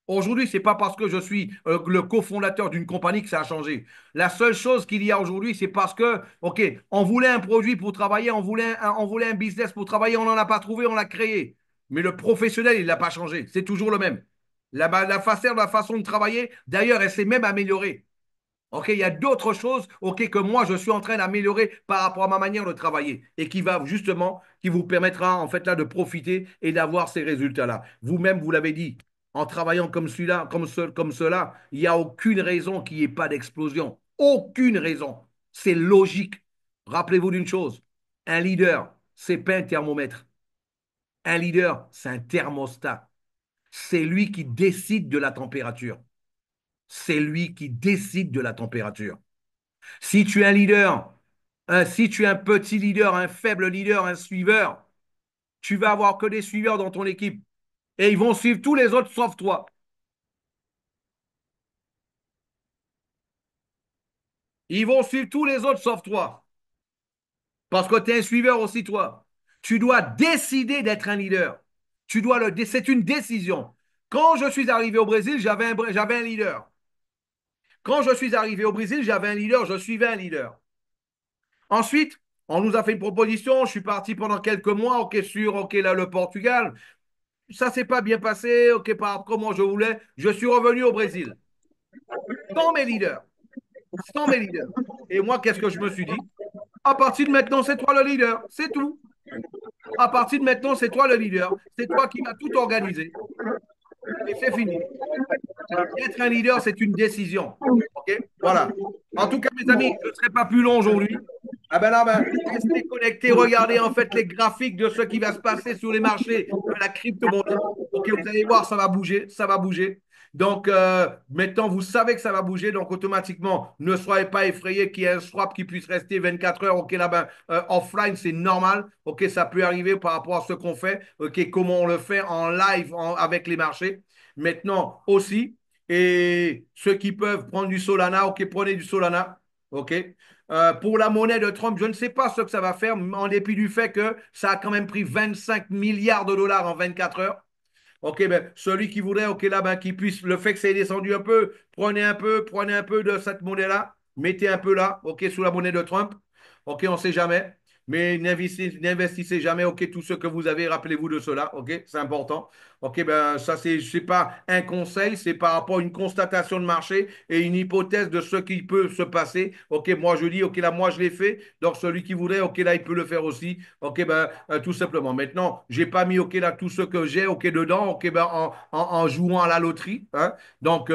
Aujourd'hui, ce n'est pas parce que je suis le cofondateur d'une compagnie que ça a changé. La seule chose qu'il y a aujourd'hui, c'est parce que, OK, on voulait un produit pour travailler, on voulait un business pour travailler, on n'en a pas trouvé, on l'a créé. Mais le professionnel, il n'a pas changé. C'est toujours le même. La façon de travailler, d'ailleurs, elle s'est même améliorée. OK, il y a d'autres choses, OK, que moi, je suis en train d'améliorer par rapport à ma manière de travailler et qui va justement, qui vous permettra en fait là de profiter et d'avoir ces résultats-là. Vous-même, vous l'avez dit, en travaillant comme celui-là, comme cela, il n'y a aucune raison qu'il n'y ait pas d'explosion. Aucune raison. C'est logique. Rappelez-vous d'une chose, un leader, c'est pas un thermomètre. Un leader, c'est un thermostat. C'est lui qui décide de la température. C'est lui qui décide de la température. Si tu es un leader, si tu es un petit leader, un faible leader, un suiveur, tu vas avoir que des suiveurs dans ton équipe. Et ils vont suivre tous les autres sauf toi. Ils vont suivre tous les autres sauf toi. Parce que tu es un suiveur aussi, toi. Tu dois décider d'être un leader. C'est une décision. Quand je suis arrivé au Brésil, j'avais un leader. Quand je suis arrivé au Brésil, j'avais un leader, je suivais un leader. Ensuite, on nous a fait une proposition. Je suis parti pendant quelques mois, OK, OK, là, le Portugal. Ça ne s'est pas bien passé, OK, par comment je voulais. Je suis revenu au Brésil. Sans mes leaders. Sans mes leaders. Et moi, qu'est-ce que je me suis dit? À partir de maintenant, c'est toi le leader. C'est tout. À partir de maintenant, c'est toi le leader. C'est toi qui vas tout organiser. Et c'est fini. Être un leader, c'est une décision. OK? Voilà. En tout cas, mes amis, je ne serai pas plus long aujourd'hui. Ah ben là, ben, restez connectés, regardez en fait les graphiques de ce qui va se passer sur les marchés de la crypto-monnaie. OK, vous allez voir, ça va bouger, ça va bouger. Donc, maintenant, vous savez que ça va bouger. Donc, automatiquement, ne soyez pas effrayés qu'il y ait un swap qui puisse rester 24 heures. OK, là, ben, offline, c'est normal. OK, ça peut arriver par rapport à ce qu'on fait. OK, comment on le fait en live avec les marchés. Maintenant aussi, et ceux qui peuvent prendre du Solana, OK, prenez du Solana. OK. Pour la monnaie de Trump, je ne sais pas ce que ça va faire, en dépit du fait que ça a quand même pris 25 milliards de dollars en 24 heures. OK, ben, celui qui voudrait, OK, là, ben, qui puisse, le fait que ça ait descendu un peu, prenez un peu de cette monnaie-là, mettez un peu là, OK, sous la monnaie de Trump. OK, on ne sait jamais. Mais n'investissez jamais, OK, tout ce que vous avez, rappelez-vous de cela, OK, c'est important. OK, ben ça, c'est pas un conseil, c'est par rapport à une constatation de marché et une hypothèse de ce qui peut se passer. OK, moi je dis, OK, là, moi je l'ai fait, donc celui qui voudrait, OK, là, il peut le faire aussi. OK, ben tout simplement. Maintenant, j'ai pas mis, OK, là, tout ce que j'ai, OK, dedans, OK, ben en jouant à la loterie. Hein. Donc,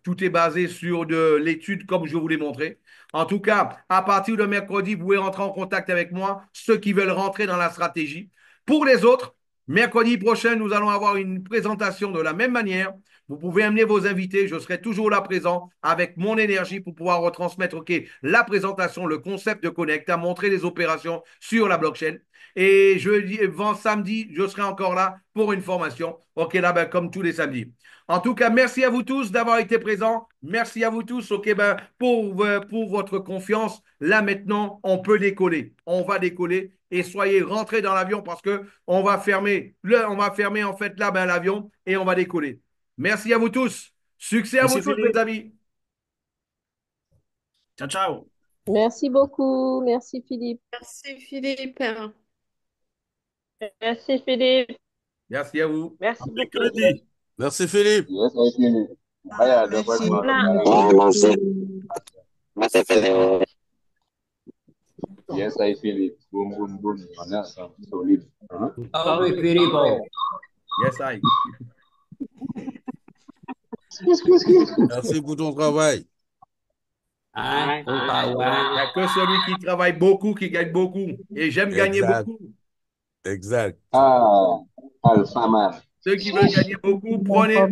tout est basé sur de l'étude comme je vous l'ai montré. En tout cas, à partir de mercredi, vous pouvez rentrer en contact avec moi, ceux qui veulent rentrer dans la stratégie. Pour les autres, mercredi prochain, nous allons avoir une présentation de la même manière. Vous pouvez amener vos invités, je serai toujours là présent avec mon énergie pour pouvoir retransmettre OK, la présentation, le concept de Connect, à montrer les opérations sur la blockchain. Et samedi, je serai encore là pour une formation. OK, là, ben, comme tous les samedis. En tout cas, merci à vous tous d'avoir été présents. Merci à vous tous, OK, ben, pour votre confiance. Là, maintenant, on peut décoller. On va décoller et soyez rentrés dans l'avion parce que on va fermer en fait là, ben, l'avion et on va décoller. Merci à vous tous. Succès à vous Merci tous, Philippe. mes amis. Ciao, ciao. Merci beaucoup. Merci Philippe. Merci Philippe. Merci Philippe. Merci à vous. Merci beaucoup. Mercredi. Merci Philippe. Yes, I feel it. Vaya, después Merci. Yes, I feel it. Boom, boom, boom. Voilà, ça, solide. Hein? Ah oui, Filippo. Yes, I. Merci pour ton travail. Hein? Il n'y a que celui qui travaille beaucoup qui gagne beaucoup. Et j'aime gagner Exact. beaucoup. Exact. Ah, Alpha Man. Ceux qui veulent gagner beaucoup, prenez le.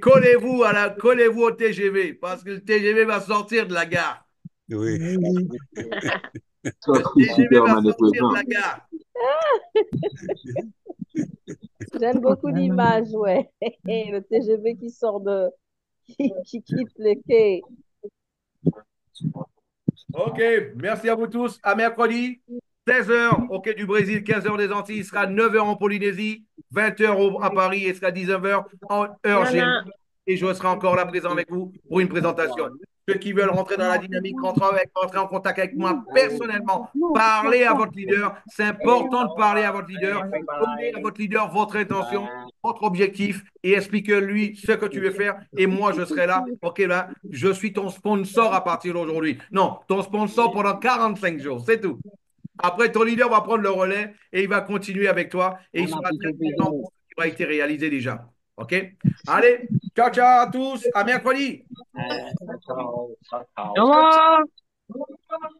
Collez-vous au TGV parce que le TGV va sortir de la gare. Oui. Sauf Le que TGV va Superman est sortir de présent. la gare. J'aime beaucoup l'image, ouais. Le TGV qui sort qui quitte le quai. OK, merci à vous tous. À mercredi, 16h, OK, du Brésil, 15h des Antilles, il sera 9h en Polynésie, 20h à Paris, il sera 19h en heure GMT. Et je serai encore là présent avec vous pour une présentation. Ceux qui veulent rentrer dans la dynamique, rentrer en contact avec moi personnellement, parlez à votre leader. C'est important de parler à votre leader. Donnez à votre leader votre intention, votre objectif et explique-lui ce que tu veux faire. Et moi, je serai là. OK, là, je suis ton sponsor à partir d'aujourd'hui. Non, ton sponsor pendant 45 jours, c'est tout. Après, ton leader va prendre le relais et il va continuer avec toi et il sera très content pour ce qui va été réalisé déjà. OK? Allez, ciao, ciao à tous. À mercredi.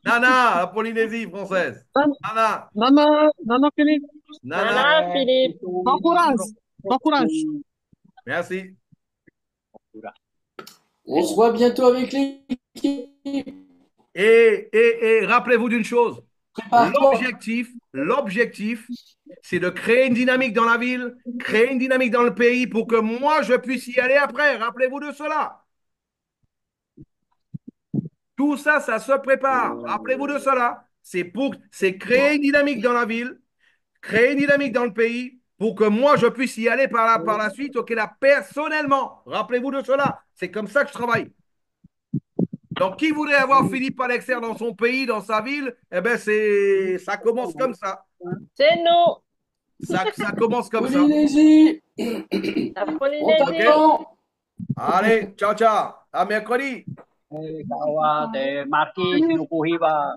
Nana, la Polynésie française. Nana. Nana Philippe. Nana. Philippe. Bon courage. Bon courage. Merci. On se voit bientôt avec l'équipe. Et rappelez-vous d'une chose. Prépare-toi. L'objectif, c'est de créer une dynamique dans la ville, créer une dynamique dans le pays pour que moi, je puisse y aller après. Rappelez-vous de cela. Tout ça, ça se prépare. Rappelez-vous de cela. C'est créer une dynamique dans la ville, créer une dynamique dans le pays pour que moi, je puisse y aller par la suite, OK, là, personnellement. Rappelez-vous de cela. C'est comme ça que je travaille. Donc, qui voudrait avoir Philippe Alexer dans son pays, dans sa ville? Eh bien, ça commence comme ça. C'est nous. Ça commence comme ça. Polynésie. La On Polynésie. t'attend. Allez, ciao, ciao. À mercredi. Kawa, te Marquis, sinukuhi ba?